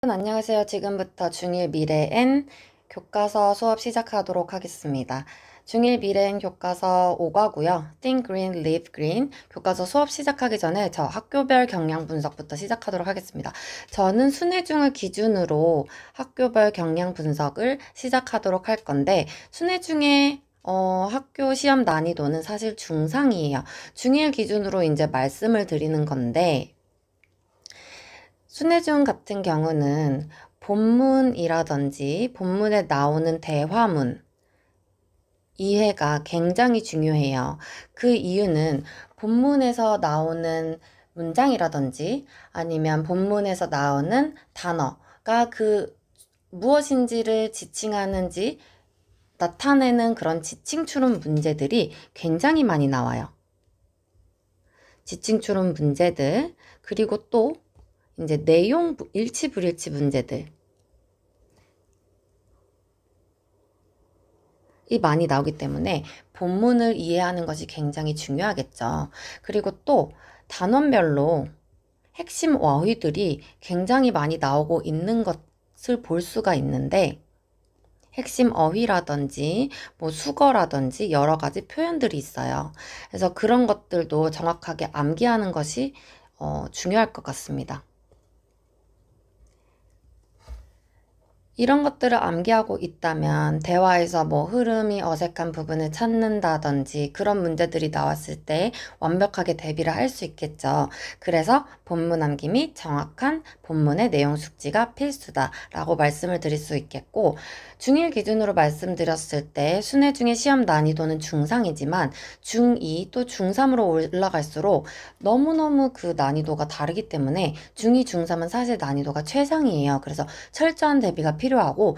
안녕하세요. 지금부터 중1 미래엔 교과서 수업 시작하도록 하겠습니다. 중1 미래엔 교과서 5과고요. Think Green, Live Green. 교과서 수업 시작하기 전에 저 학교별 경량 분석부터 시작하도록 하겠습니다. 저는 순회중을 기준으로 학교별 경량 분석을 시작하도록 할 건데, 순회중에 학교 시험 난이도는 사실 중상이에요. 중1 기준으로 이제 말씀을 드리는 건데, 순회중 같은 경우는 본문이라든지 본문에 나오는 대화문 이해가 굉장히 중요해요. 그 이유는 본문에서 나오는 문장이라든지 아니면 본문에서 나오는 단어가 그 무엇인지를 지칭하는지 나타내는 그런 지칭 추론 문제들이 굉장히 많이 나와요. 지칭 추론 문제들, 그리고 또 이제 내용 일치 불일치 문제들 이 많이 나오기 때문에 본문을 이해하는 것이 굉장히 중요하겠죠. 그리고 또 단원별로 핵심 어휘들이 굉장히 많이 나오고 있는 것을 볼 수가 있는데, 핵심 어휘라든지 뭐 수거라든지 여러 가지 표현들이 있어요. 그래서 그런 것들도 정확하게 암기하는 것이 중요할 것 같습니다. 이런 것들을 암기하고 있다면 대화에서 뭐 흐름이 어색한 부분을 찾는다든지 그런 문제들이 나왔을 때 완벽하게 대비를 할 수 있겠죠. 그래서 본문 암기 및 정확한 본문의 내용 숙지가 필수다라고 말씀을 드릴 수 있겠고, 중1 기준으로 말씀드렸을 때 순회중의 시험 난이도는 중상이지만 중2 또 중3으로 올라갈수록 너무너무 그 난이도가 다르기 때문에 중2, 중3은 사실 난이도가 최상이에요. 그래서 철저한 대비가 필요하고,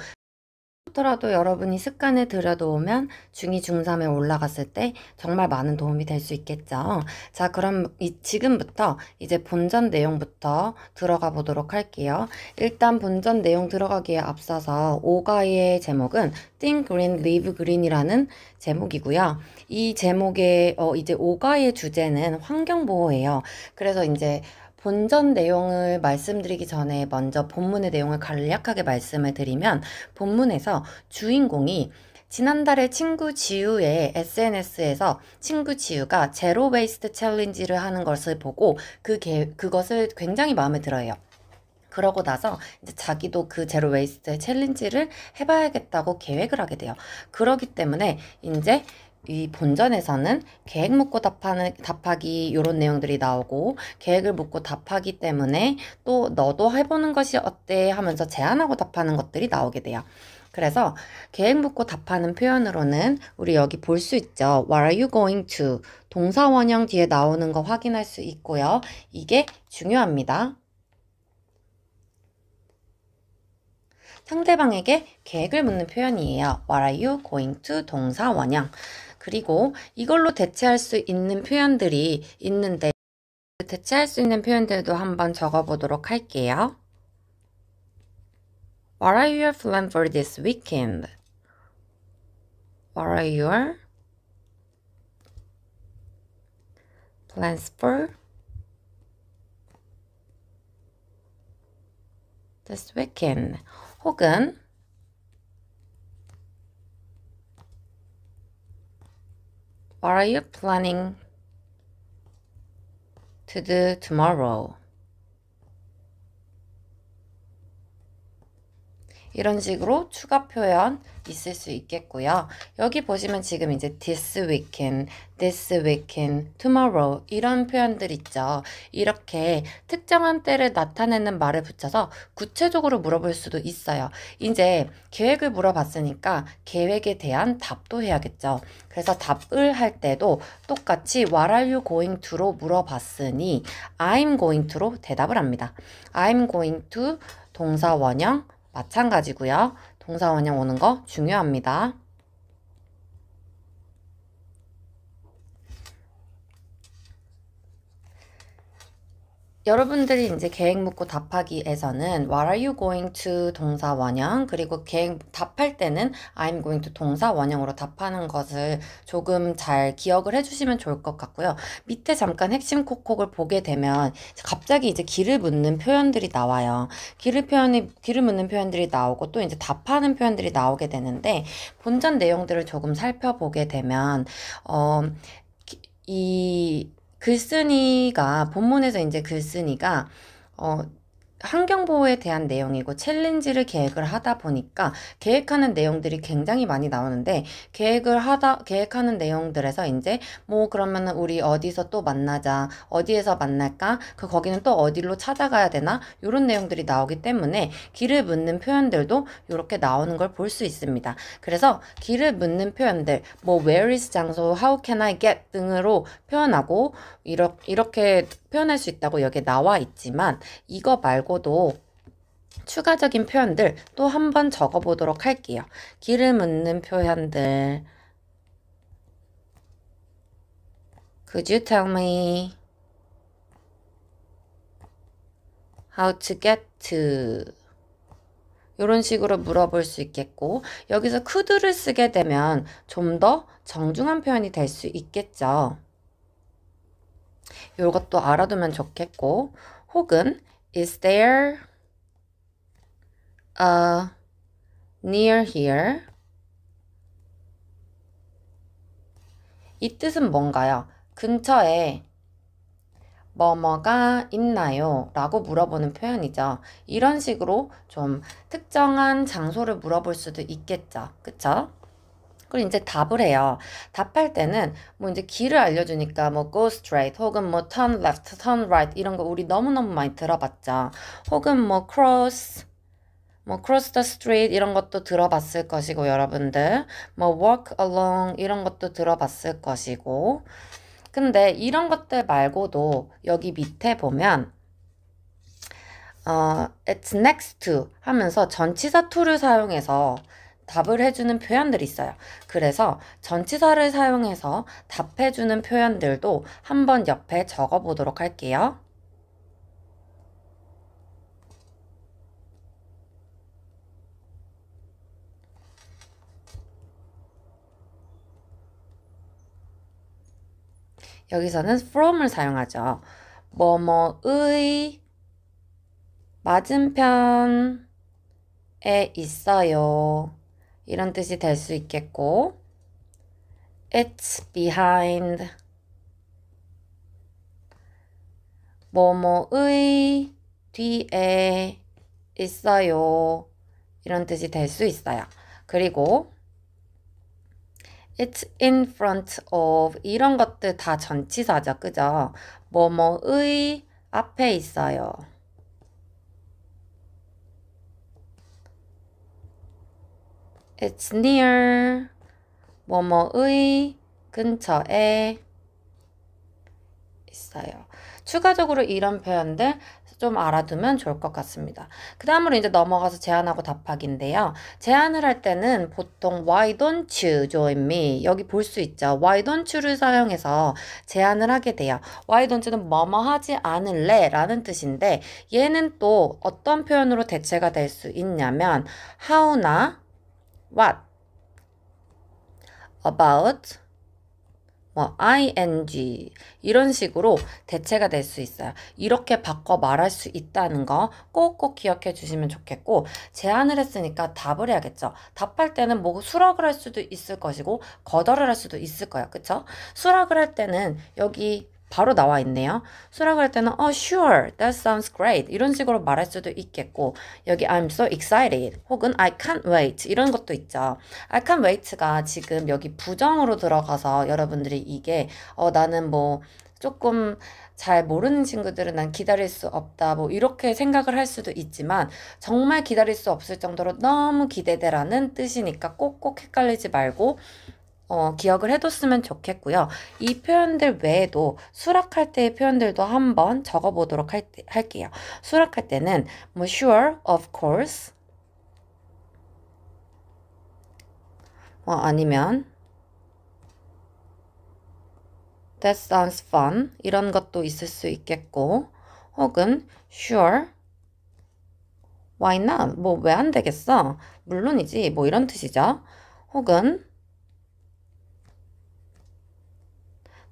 부터라도 여러분이 습관을 들여놓으면 중2, 중3에 올라갔을 때 정말 많은 도움이 될 수 있겠죠. 자, 그럼 지금부터 이제 본전 내용부터 들어가 보도록 할게요. 일단 본전 내용 들어가기에 앞서서 5과의 제목은 Think Green, Live Green이라는 제목이고요. 이 제목의 이제 5과의 주제는 환경보호예요. 그래서 이제 본전 내용을 말씀드리기 전에 먼저 본문의 내용을 간략하게 말씀을 드리면, 본문에서 주인공이 지난달에 친구 지우의 SNS에서 친구 지우가 제로 웨이스트 챌린지를 하는 것을 보고 그것을 굉장히 마음에 들어요. 그러고 나서 이제 자기도 그 제로 웨이스트 챌린지를 해봐야겠다고 계획을 하게 돼요. 그러기 때문에 이제 이 본전에서는 계획 묻고 답하기 이런 내용들이 나오고, 계획을 묻고 답하기 때문에 또 너도 해보는 것이 어때 하면서 제안하고 답하는 것들이 나오게 돼요. 그래서 계획 묻고 답하는 표현으로는 우리 여기 볼 수 있죠. What are you going to? 동사 원형 뒤에 나오는 거 확인할 수 있고요. 이게 중요합니다. 상대방에게 계획을 묻는 표현이에요. What are you going to? 동사 원형. 그리고 이걸로 대체할 수 있는 표현들이 있는데, 대체할 수 있는 표현들도 한번 적어보도록 할게요. What are your plans for this weekend? What are your plans for this weekend? 혹은 What are you planning to do tomorrow? 이런 식으로 추가 표현 있을 수 있겠고요. 여기 보시면 지금 이제 this weekend, tomorrow 이런 표현들 있죠. 이렇게 특정한 때를 나타내는 말을 붙여서 구체적으로 물어볼 수도 있어요. 이제 계획을 물어봤으니까 계획에 대한 답도 해야겠죠. 그래서 답을 할 때도 똑같이 What are you going to로 물어봤으니 I'm going to로 대답을 합니다. I'm going to 동사 원형 마찬가지고요. 동사 원형 오는 거 중요합니다. 여러분들이 이제 계획 묻고 답하기에서는 What are you going to 동사 원형, 그리고 계획 답할 때는 I'm going to 동사 원형으로 답하는 것을 조금 잘 기억을 해주시면 좋을 것 같고요. 밑에 잠깐 핵심 콕콕을 보게 되면 갑자기 이제 길을 묻는 표현들이 나와요. 길을 묻는 표현들이 나오고 또 이제 답하는 표현들이 나오게 되는데 본전 내용들을 조금 살펴보게 되면 이 글쓴이가 본문에서 이제 글쓴이가 어, 환경보호에 대한 내용이고 챌린지를 계획을 하다 보니까 계획하는 내용들이 굉장히 많이 나오는데 계획하는 내용들에서 이제 뭐 그러면은 우리 어디서 또 만나자, 어디에서 만날까, 거기는 또 어디로 찾아가야 되나, 이런 내용들이 나오기 때문에 길을 묻는 표현들도 이렇게 나오는 걸 볼 수 있습니다. 그래서 길을 묻는 표현들, 뭐 where is 장소, how can I get 등으로 표현하고 이렇게 표현할 수 있다고 여기에 나와 있지만 이거 말고도 추가적인 표현들 또 한번 적어보도록 할게요. 길을 묻는 표현들. Could you tell me how to get to? 이런 식으로 물어볼 수 있겠고, 여기서 could를 쓰게 되면 좀 더 정중한 표현이 될 수 있겠죠. 이것도 알아두면 좋겠고, 혹은 is there a near here? 이 뜻은 뭔가요? 근처에 뭐뭐가 있나요? 라고 물어보는 표현이죠. 이런 식으로 좀 특정한 장소를 물어볼 수도 있겠죠. 그쵸? 그리고 이제 답을 해요. 답할 때는 뭐 이제 길을 알려주니까 뭐 go straight 혹은 뭐 turn left, turn right 이런 거 우리 너무너무 많이 들어봤죠. 혹은 뭐 cross the street 이런 것도 들어봤을 것이고 여러분들 뭐 walk along 이런 것도 들어봤을 것이고 근데 이런 것들 말고도 여기 밑에 보면 it's next to 하면서 전치사 to를 사용해서 답을 해주는 표현들이 있어요. 그래서 전치사를 사용해서 답해주는 표현들도 한번 옆에 적어보도록 할게요. 여기서는 from을 사용하죠. 뭐뭐의 맞은편에 있어요. 이런 뜻이 될 수 있겠고 It's behind 뭐뭐의 뒤에 있어요. 이런 뜻이 될 수 있어요. 그리고 It's in front of 이런 것들 다 전치사죠. 그죠? 뭐뭐의 앞에 있어요. It's near 뭐뭐의 근처에 있어요. 추가적으로 이런 표현들 좀 알아두면 좋을 것 같습니다. 그 다음으로 이제 넘어가서 제안하고 답하기인데요. 제안을 할 때는 보통 Why don't you join me? 여기 볼 수 있죠. Why don't you를 사용해서 제안을 하게 돼요. Why don't you는 뭐뭐 하지 않을래? 라는 뜻인데 얘는 또 어떤 표현으로 대체가 될 수 있냐면 how나 what, about, 뭐 ing 이런 식으로 대체가 될 수 있어요. 이렇게 바꿔 말할 수 있다는 거 꼭꼭 기억해 주시면 좋겠고 제안을 했으니까 답을 해야겠죠. 답할 때는 뭐 수락을 할 수도 있을 것이고 거절을 할 수도 있을 거예요. 그쵸? 수락을 할 때는 여기 바로 나와 있네요. 수락을 할 때는 sure, that sounds great 이런 식으로 말할 수도 있겠고 여기 I'm so excited 혹은 I can't wait 이런 것도 있죠. I can't wait가 지금 여기 부정으로 들어가서 여러분들이 이게 나는 뭐 조금 잘 모르는 친구들은 난 기다릴 수 없다 뭐 이렇게 생각을 할 수도 있지만 정말 기다릴 수 없을 정도로 너무 기대되라는 뜻이니까 꼭꼭 헷갈리지 말고 기억을 해뒀으면 좋겠고요. 이 표현들 외에도 수락할 때의 표현들도 한번 적어보도록 할게요. 수락할 때는 뭐 sure, of course 아니면 that sounds fun 이런 것도 있을 수 있겠고 혹은 sure, why not? 뭐 왜 안 되겠어? 물론이지. 뭐 이런 뜻이죠. 혹은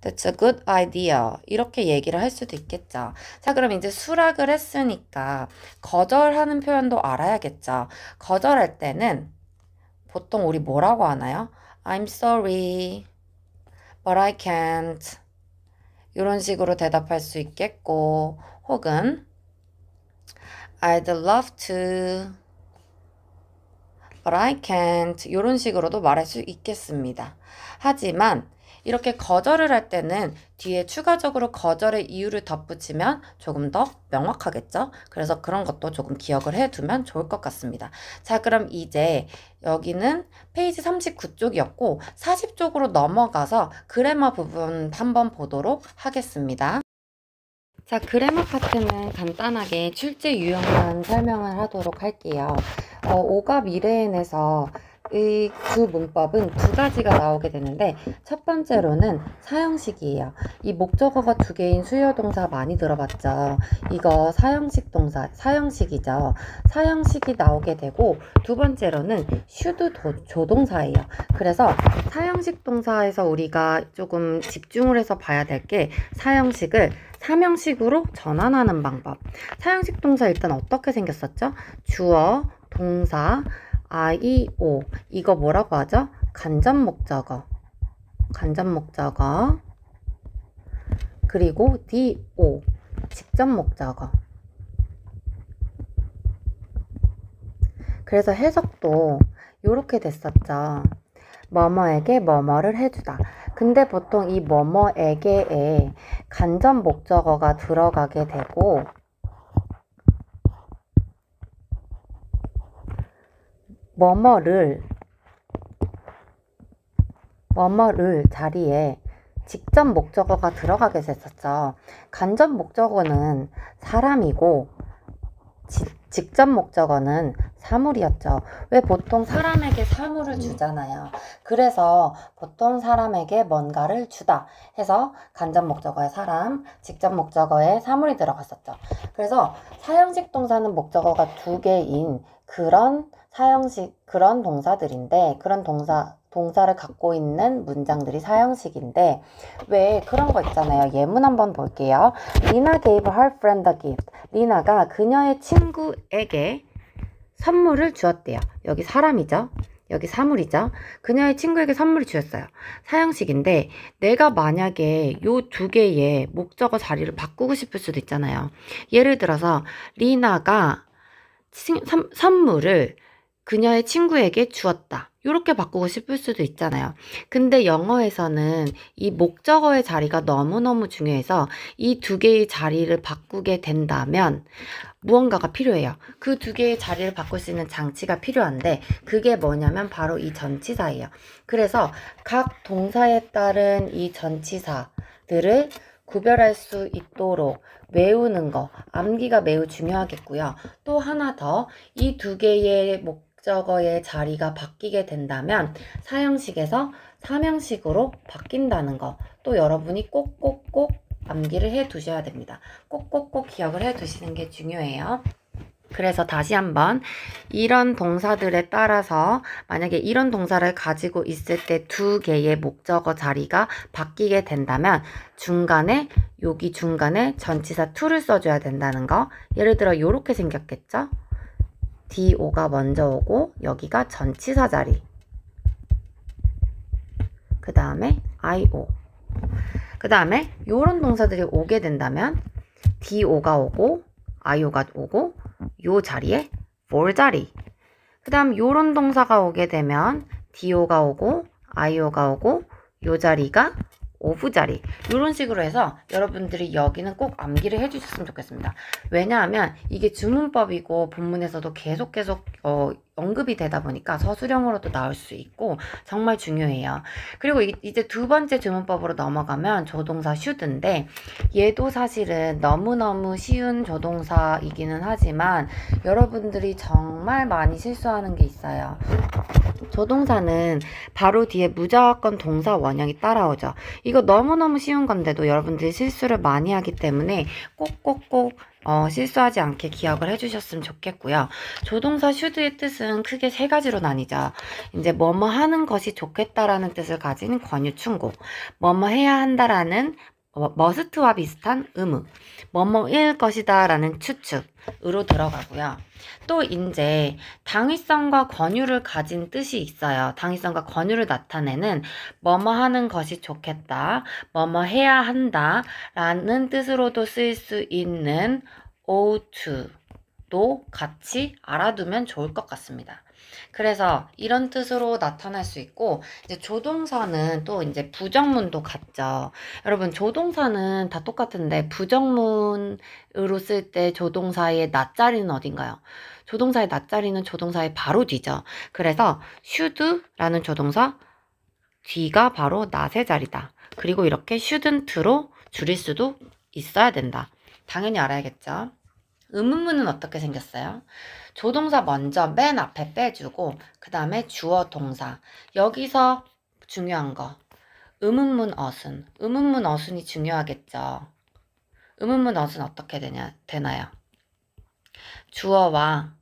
That's a good idea. 이렇게 얘기를 할 수도 있겠죠. 자, 그럼 이제 수락을 했으니까 거절하는 표현도 알아야겠죠. 거절할 때는 보통 우리 뭐라고 하나요? I'm sorry, but I can't. 이런 식으로 대답할 수 있겠고, 혹은 I'd love to, but I can't. 이런 식으로도 말할 수 있겠습니다. 하지만 이렇게 거절을 할 때는 뒤에 추가적으로 거절의 이유를 덧붙이면 조금 더 명확하겠죠? 그래서 그런 것도 조금 기억을 해두면 좋을 것 같습니다. 자, 그럼 이제 여기는 페이지 39쪽이었고 40쪽으로 넘어가서 그래머 부분 한번 보도록 하겠습니다. 자, 그래머 파트는 간단하게 출제 유형만 설명을 하도록 할게요. 오가 미래엔에서 이 두 문법은 두 가지가 나오게 되는데 첫 번째로는 사형식이에요. 이 목적어가 두 개인 수요동사 많이 들어봤죠. 이거 사형식 동사, 사형식이죠. 사형식이 나오게 되고 두 번째로는 should 조동사예요. 그래서 사형식 동사에서 우리가 조금 집중을 해서 봐야 될 게 사형식을 삼형식으로 전환하는 방법. 사형식 동사 일단 어떻게 생겼었죠? 주어, 동사, IO. 이거 뭐라고 하죠? 간접 목적어. 간접 목적어. 그리고 DO. 직접 목적어. 그래서 해석도 이렇게 됐었죠. 뭐뭐에게 뭐뭐를 해주다. 근데 보통 이 뭐뭐에게에 간접 목적어가 들어가게 되고 뭐뭐를 자리에 직접 목적어가 들어가게 됐었죠. 간접 목적어는 사람이고 직접 목적어는 사물이었죠. 왜 보통 사람에게 사물을 주잖아요. 그래서 보통 사람에게 뭔가를 주다 해서 간접 목적어에 사람, 직접 목적어에 사물이 들어갔었죠. 그래서 사형식 동사는 목적어가 두 개인 그런 그런 동사들인데, 그런 동사를 갖고 있는 문장들이 사형식인데, 왜 그런 거 있잖아요. 예문 한번 볼게요. Lina gave her friend a gift. 리나가 그녀의 친구에게 선물을 주었대요. 여기 사람이죠. 여기 사물이죠. 그녀의 친구에게 선물을 주었어요. 사형식인데 내가 만약에 요 두 개의 목적어 자리를 바꾸고 싶을 수도 있잖아요. 예를 들어서 리나가 선물을 그녀의 친구에게 주었다. 이렇게 바꾸고 싶을 수도 있잖아요. 근데 영어에서는 이 목적어의 자리가 너무너무 중요해서 이 두 개의 자리를 바꾸게 된다면 무언가가 필요해요. 그 두 개의 자리를 바꿀 수 있는 장치가 필요한데 그게 뭐냐면 바로 이 전치사예요. 그래서 각 동사에 따른 이 전치사들을 구별할 수 있도록 외우는 거, 암기가 매우 중요하겠고요. 또 하나 더, 이 두 개의 목적어의 자리가 바뀌게 된다면 사형식에서 삼형식으로 바뀐다는 거, 또 여러분이 꼭꼭꼭 암기를 해 두셔야 됩니다. 꼭꼭꼭 기억을 해 두시는 게 중요해요. 그래서 다시 한번 이런 동사들에 따라서 만약에 이런 동사를 가지고 있을 때 두 개의 목적어 자리가 바뀌게 된다면 여기 중간에 전치사 to를 써줘야 된다는 거. 예를 들어 이렇게 생겼겠죠? DO가 먼저 오고 여기가 전치사 자리. 그 다음에 IO. 그 다음에 이런 동사들이 오게 된다면 DO가 오고 IO가 오고 요 자리에 for 자리. 그 다음 요런 동사가 오게 되면 DO가 오고 IO가 오고 요 자리가 of 자리. 이런 식으로 해서 여러분들이 여기는 꼭 암기를 해주셨으면 좋겠습니다. 왜냐하면 이게 주문법이고 본문에서도 계속 언급이 되다 보니까 서술형으로도 나올 수 있고 정말 중요해요. 그리고 이제 두 번째 주문법으로 넘어가면 조동사 should인데 얘도 사실은 너무너무 쉬운 조동사이기는 하지만 여러분들이 정말 많이 실수하는 게 있어요. 조동사는 바로 뒤에 무조건 동사 원형이 따라오죠. 이거 너무너무 쉬운 건데도 여러분들이 실수를 많이 하기 때문에 꼭꼭꼭 실수하지 않게 기억을 해주셨으면 좋겠고요. 조동사 should의 뜻은 크게 세 가지로 나뉘죠. 이제 뭐뭐 하는 것이 좋겠다라는 뜻을 가진 권유충고, 뭐뭐 해야 한다라는 must와 비슷한 의무, 뭐뭐일 것이다 라는 추측으로 들어가고요. 또 이제 당위성과 권유를 가진 뜻이 있어요. 당위성과 권유를 나타내는 뭐뭐 하는 것이 좋겠다, 뭐뭐 해야 한다 라는 뜻으로도 쓰일 수 있는 ought 도 같이 알아두면 좋을 것 같습니다. 그래서 이런 뜻으로 나타날 수 있고, 이제 조동사는 또 이제 부정문도 같죠. 여러분, 조동사는 다 똑같은데 부정문으로 쓸 때 조동사의 낫자리는 어딘가요? 조동사의 낫자리는 조동사의 바로 뒤죠. 그래서 should라는 조동사 뒤가 바로 낫의 자리다. 그리고 이렇게 shouldn't로 줄일 수도 있어야 된다. 당연히 알아야겠죠. 의문문은 어떻게 생겼어요? 조동사 먼저 맨 앞에 빼주고 그 다음에 주어 동사. 여기서 중요한 거. 의문문 어순. 의문문 어순이 중요하겠죠. 의문문 어순 어떻게 되나요? 주어와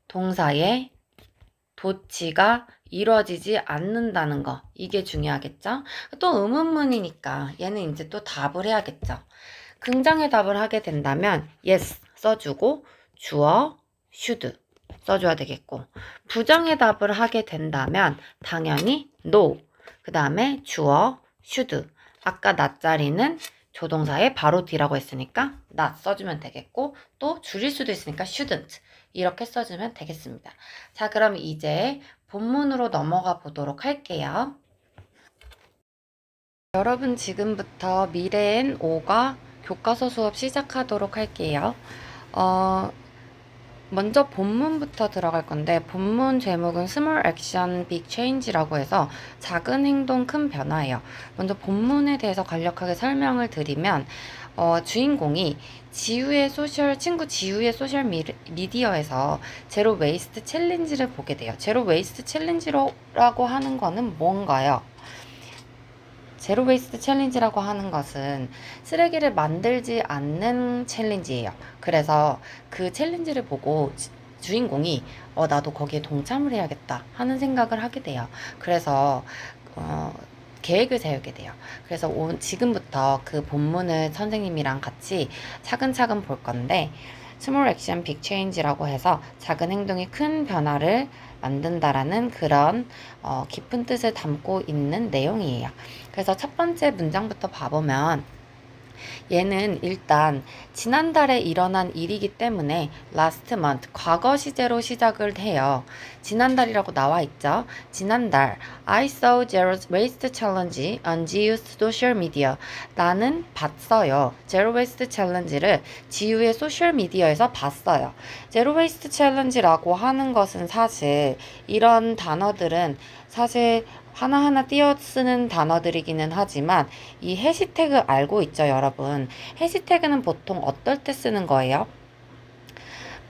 동사의 도치가 이루어지지 않는다는 거. 이게 중요하겠죠? 또 의문문이니까 얘는 이제 또 답을 해야겠죠. 긍정의 답을 하게 된다면 yes 써주고 주어 should 써줘야 되겠고, 부정의 답을 하게 된다면 당연히 no, 그 다음에 주어 should, 아까 not 자리는 조동사의 바로 뒤라고 했으니까 not 써주면 되겠고, 또 줄일 수도 있으니까 shouldn't 이렇게 써주면 되겠습니다. 자, 그럼 이제 본문으로 넘어가 보도록 할게요. 여러분, 지금부터 미래엔 오가 교과서 수업 시작하도록 할게요. 먼저 본문부터 들어갈 건데, 본문 제목은 Small Action Big Change라고 해서 작은 행동 큰 변화예요. 먼저 본문에 대해서 간략하게 설명을 드리면, 주인공이 친구 지우의 소셜 미디어에서 제로 웨이스트 챌린지를 보게 돼요. 제로 웨이스트 챌린지라고 하는 거는 뭔가요? 제로 웨이스트 챌린지라고 하는 것은 쓰레기를 만들지 않는 챌린지예요. 그래서 그 챌린지를 보고 주인공이 나도 거기에 동참을 해야겠다 하는 생각을 하게 돼요. 그래서 계획을 세우게 돼요. 그래서 지금부터 그 본문을 선생님이랑 같이 차근차근 볼 건데, Small Action Big Change라고 해서 작은 행동이 큰 변화를 만든다라는 그런 깊은 뜻을 담고 있는 내용이에요. 그래서 첫 번째 문장부터 봐보면, 얘는 일단 지난달에 일어난 일이기 때문에 last month, 과거 시제로 시작을 해요. 지난달이라고 나와 있죠. 지난달 I saw Zero Waste Challenge on 지우's social media. 나는 봤어요. Zero Waste Challenge를 지우의 소셜 미디어에서 봤어요. Zero Waste Challenge라고 하는 것은 사실 이런 단어들은 사실 하나하나 띄어 쓰는 단어들이기는 하지만 이 해시태그 알고 있죠, 여러분? 해시태그는 보통 어떨 때 쓰는 거예요?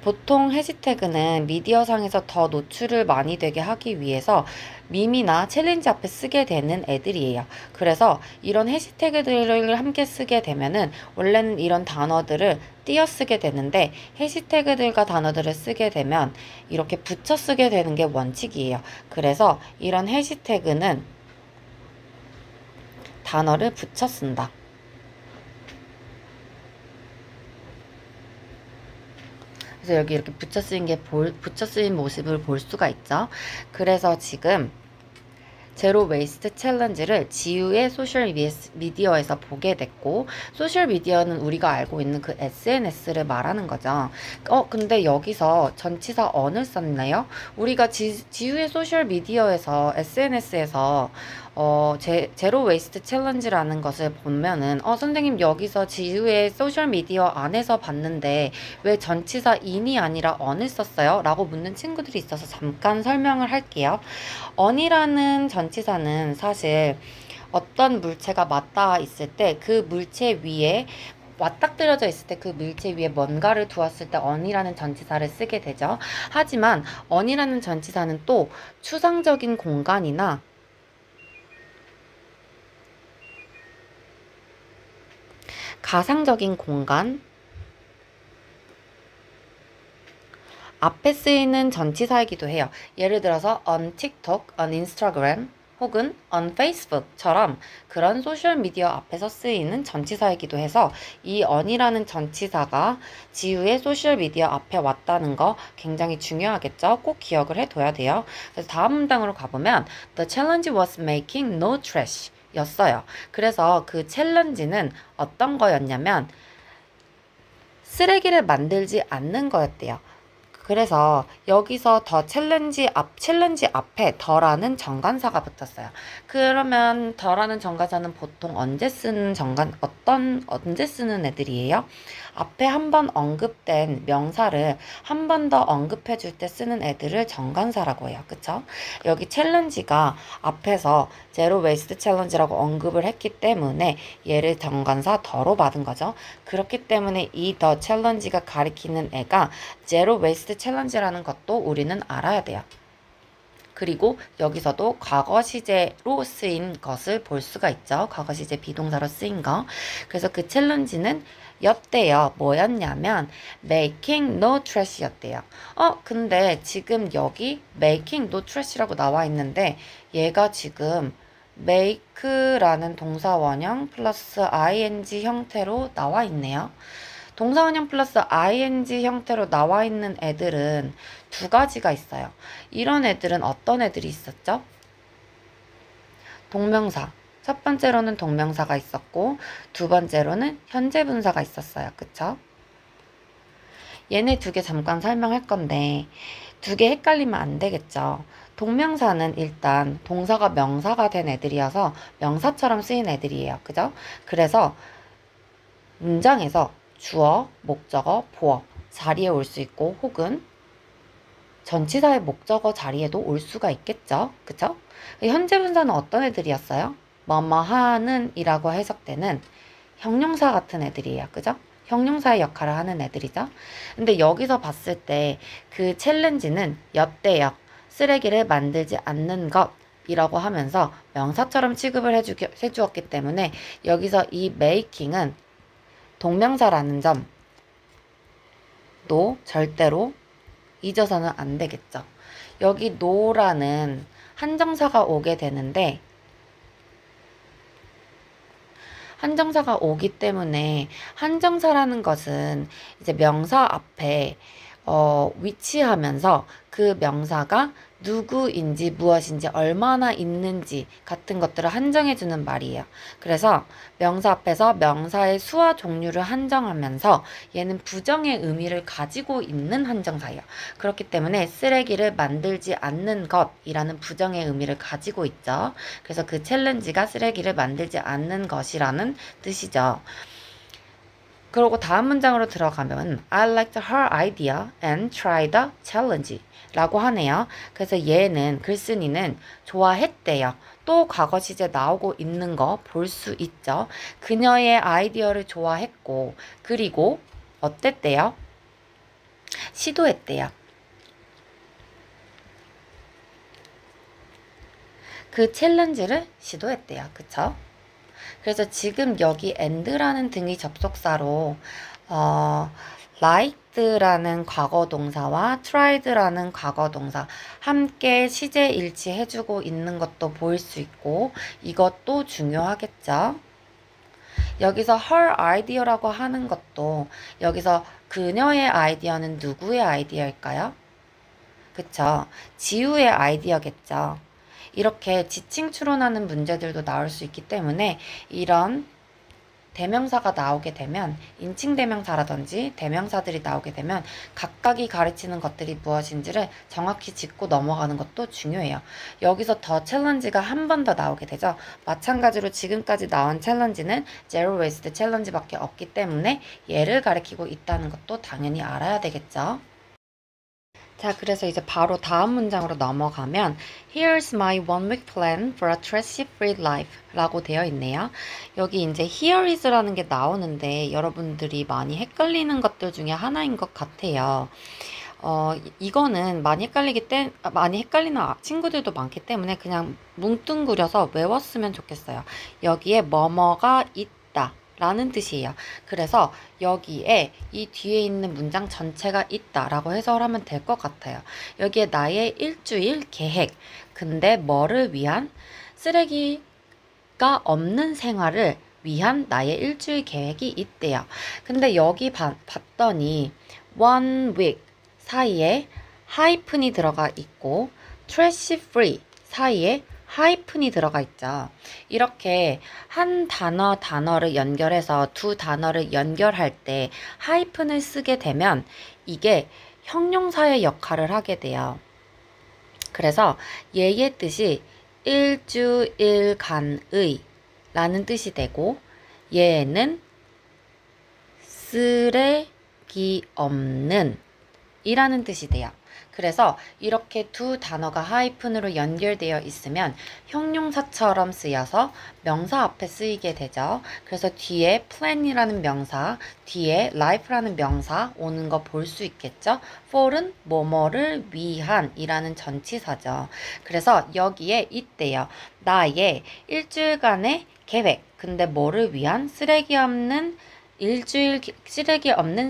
보통 해시태그는 미디어상에서 더 노출을 많이 되게 하기 위해서 밈이나 챌린지 앞에 쓰게 되는 애들이에요. 그래서 이런 해시태그들을 함께 쓰게 되면은 원래는 이런 단어들을 띄어 쓰게 되는데, 해시태그들과 단어들을 쓰게 되면 이렇게 붙여 쓰게 되는 게 원칙이에요. 그래서 이런 해시태그는 단어를 붙여 쓴다. 그래서 여기 이렇게 붙여 쓰인 모습을 볼 수가 있죠. 그래서 지금 제로 웨이스트 챌린지를 지우의 소셜 미디어에서 보게 됐고, 소셜 미디어는 우리가 알고 있는 그 SNS를 말하는 거죠. 근데 여기서 전치사 on을 썼네요. 우리가 지우의 소셜 미디어에서 SNS에서 제로 웨이스트 챌린지라는 것을 보면은 선생님 여기서 지우의 소셜 미디어 안에서 봤는데 왜 전치사 in이 아니라 on을 썼어요? 라고 묻는 친구들이 있어서 잠깐 설명을 할게요. on이라는 전치사는 사실 어떤 물체가 맞닿아 있을 때 그 물체 위에 맞닥뜨려져 있을 때 그 물체 위에 뭔가를 두었을 때 on이라는 전치사를 쓰게 되죠. 하지만 on이라는 전치사는 또 추상적인 공간이나 가상적인 공간 앞에 쓰이는 전치사이기도 해요. 예를 들어서 on TikTok, on Instagram 혹은 on Facebook처럼 그런 소셜미디어 앞에서 쓰이는 전치사이기도 해서 이 on이라는 전치사가 지우의 소셜미디어 앞에 왔다는 거 굉장히 중요하겠죠. 꼭 기억을 해둬야 돼요. 그래서 다음 문장으로 가보면 The challenge was making no trash 였어요. 그래서 그 챌린지는 어떤 거였냐면 쓰레기를 만들지 않는 거였대요. 그래서 여기서 더 챌린지 앞에 더라는 정관사가 붙었어요. 그러면 더라는 정관사는 보통 언제 쓰는 애들이에요? 앞에 한 번 언급된 명사를 한 번 더 언급해 줄 때 쓰는 애들을 정관사라고 해요. 그쵸? 여기 챌린지가 앞에서 제로 웨이스트 챌린지라고 언급을 했기 때문에 얘를 정관사 더로 받은 거죠. 그렇기 때문에 이 더 챌린지가 가리키는 애가 제로 웨이스트 챌린지라는 것도 우리는 알아야 돼요. 그리고 여기서도 과거 시제로 쓰인 것을 볼 수가 있죠. 과거 시제 비동사로 쓰인 거. 그래서 그 챌린지는 였대요. 뭐였냐면 making no trash 였대요. 근데 지금 여기 making no trash라고 나와 있는데 얘가 지금 make라는 동사 원형 플러스 ing 형태로 나와 있네요. 동사원형 플러스 ing 형태로 나와 있는 애들은 두 가지가 있어요. 이런 애들은 어떤 애들이 있었죠? 동명사. 첫 번째로는 동명사가 있었고 두 번째로는 현재 분사가 있었어요. 그쵸? 얘네 두 개 잠깐 설명할 건데 두 개 헷갈리면 안 되겠죠. 동명사는 일단 동사가 명사가 된 애들이어서 명사처럼 쓰인 애들이에요. 그죠? 그래서 문장에서 주어, 목적어, 보어 자리에 올 수 있고 혹은 전치사의 목적어 자리에도 올 수가 있겠죠. 그쵸? 현재 분사는 어떤 애들이었어요? 뭐뭐 하는 이라고 해석되는 형용사 같은 애들이에요. 그죠? 형용사의 역할을 하는 애들이죠. 근데 여기서 봤을 때 그 챌린지는 엿대역, 쓰레기를 만들지 않는 것 이라고 하면서 명사처럼 취급을 해주었기 때문에 여기서 이 making은 동명사라는 점도 절대로 잊어서는 안 되겠죠. 여기 no라는 한정사가 오게 되는데 한정사가 오기 때문에 한정사라는 것은 이제 명사 앞에 위치하면서 그 명사가 누구인지 무엇인지 얼마나 있는지 같은 것들을 한정해주는 말이에요. 그래서 명사 앞에서 명사의 수와 종류를 한정하면서 얘는 부정의 의미를 가지고 있는 한정사예요. 그렇기 때문에 쓰레기를 만들지 않는 것이라는 부정의 의미를 가지고 있죠. 그래서 그 챌린지가 쓰레기를 만들지 않는 것이라는 뜻이죠. 그리고 다음 문장으로 들어가면 I liked her idea and tried the challenge 라고 하네요. 그래서 얘는 글쓴이는 좋아했대요. 또 과거 시제 나오고 있는 거 볼 수 있죠. 그녀의 아이디어를 좋아했고 그리고 어땠대요? 시도했대요. 그 챌린지를 시도했대요. 그쵸? 그래서 지금 여기 and라는 등위 접속사로 liked라는 과거 동사와 tried라는 과거 동사 함께 시제 일치해주고 있는 것도 보일 수 있고 이것도 중요하겠죠. 여기서 her idea라고 하는 것도 여기서 그녀의 아이디어는 누구의 아이디어일까요? 그쵸? 지우의 아이디어겠죠. 이렇게 지칭 추론하는 문제들도 나올 수 있기 때문에 이런 대명사가 나오게 되면 인칭 대명사라든지 대명사들이 나오게 되면 각각이 가르치는 것들이 무엇인지를 정확히 짚고 넘어가는 것도 중요해요. 여기서 더 챌린지가 한 번 더 나오게 되죠. 마찬가지로 지금까지 나온 챌린지는 제로 웨이스트 챌린지밖에 없기 때문에 얘를 가리키고 있다는 것도 당연히 알아야 되겠죠. 자, 그래서 이제 바로 다음 문장으로 넘어가면 Here's my one week plan for a stress-free life 라고 되어 있네요. 여기 이제 Here is라는 게 나오는데 여러분들이 많이 헷갈리는 것들 중에 하나인 것 같아요. 이거는 많이 헷갈리는 친구들도 많기 때문에 그냥 뭉뚱그려서 외웠으면 좋겠어요. 여기에 뭐뭐가 있다 라는 뜻이에요. 그래서 여기에 이 뒤에 있는 문장 전체가 있다 라고 해석을 하면 될 것 같아요. 여기에 나의 일주일 계획. 근데 뭐를 위한? 쓰레기가 없는 생활을 위한 나의 일주일 계획이 있대요. 근데 여기 봤더니 one week 사이에 하이픈이 들어가 있고 trash free 사이에 하이픈이 들어가 있죠. 이렇게 한 단어를 연결해서 두 단어를 연결할 때 하이픈을 쓰게 되면 이게 형용사의 역할을 하게 돼요. 그래서 얘의 뜻이 일주일간의 라는 뜻이 되고 얘는 쓰레기 없는 이라는 뜻이 돼요. 그래서 이렇게 두 단어가 하이픈으로 연결되어 있으면 형용사처럼 쓰여서 명사 앞에 쓰이게 되죠. 그래서 뒤에 plan이라는 명사, 뒤에 life라는 명사 오는 거 볼 수 있겠죠. for은 뭐뭐를 위한 이라는 전치사죠. 그래서 여기에 있대요. 나의 일주일간의 계획. 근데 뭐를 위한? 쓰레기 없는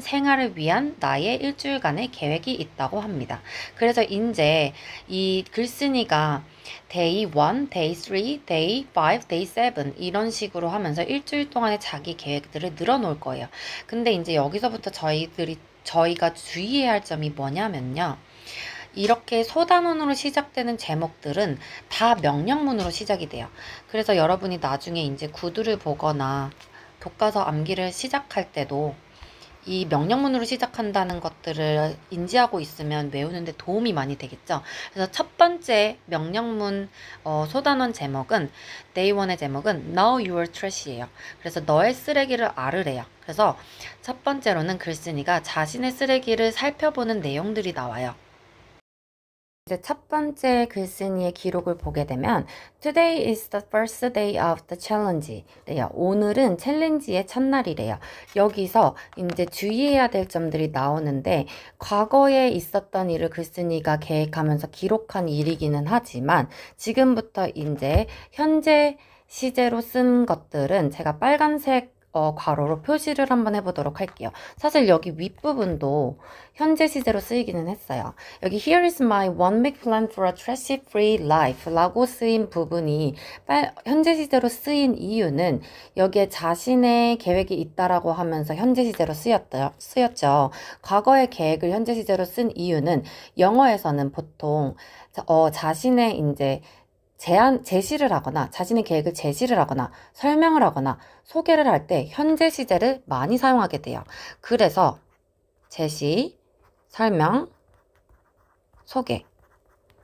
생활을 위한 나의 일주일간의 계획이 있다고 합니다. 그래서 이제 이 글쓴이가 day 1, day 3, day 5, day 7 이런 식으로 하면서 일주일 동안의 자기 계획들을 늘어놓을 거예요. 근데 이제 여기서부터 저희가 주의해야 할 점이 뭐냐면요. 이렇게 소단원으로 시작되는 제목들은 다 명령문으로 시작이 돼요. 그래서 여러분이 나중에 이제 구두를 보거나 교과서 암기를 시작할 때도 이 명령문으로 시작한다는 것들을 인지하고 있으면 외우는데 도움이 많이 되겠죠. 그래서 첫 번째 명령문 소단원 제목은 day 1의 제목은 Know your trash예요. 그래서 너의 쓰레기를 알으래요. 그래서 첫 번째로는 글쓴이가 자신의 쓰레기를 살펴보는 내용들이 나와요. 이제 첫 번째 글쓴이의 기록을 보게 되면 Today is the first day of the challenge 래요. 오늘은 챌린지의 첫날이래요. 여기서 이제 주의해야 될 점들이 나오는데 과거에 있었던 일을 글쓴이가 계획하면서 기록한 일이기는 하지만 지금부터 이제 현재 시제로 쓴 것들은 제가 빨간색 괄호로 표시를 한번 해보도록 할게요. 사실 여기 윗부분도 현재 시제로 쓰이기는 했어요. 여기 Here is my one week plan for a trash-free life 라고 쓰인 부분이 현재 시제로 쓰인 이유는 여기에 자신의 계획이 있다라고 하면서 현재 시제로 쓰였죠. 과거의 계획을 현재 시제로 쓴 이유는 영어에서는 보통 자신의 이제 제시를 하거나 자신의 계획을 제시를 하거나 설명을 하거나 소개를 할 때 현재 시제를 많이 사용하게 돼요. 그래서 제시, 설명, 소개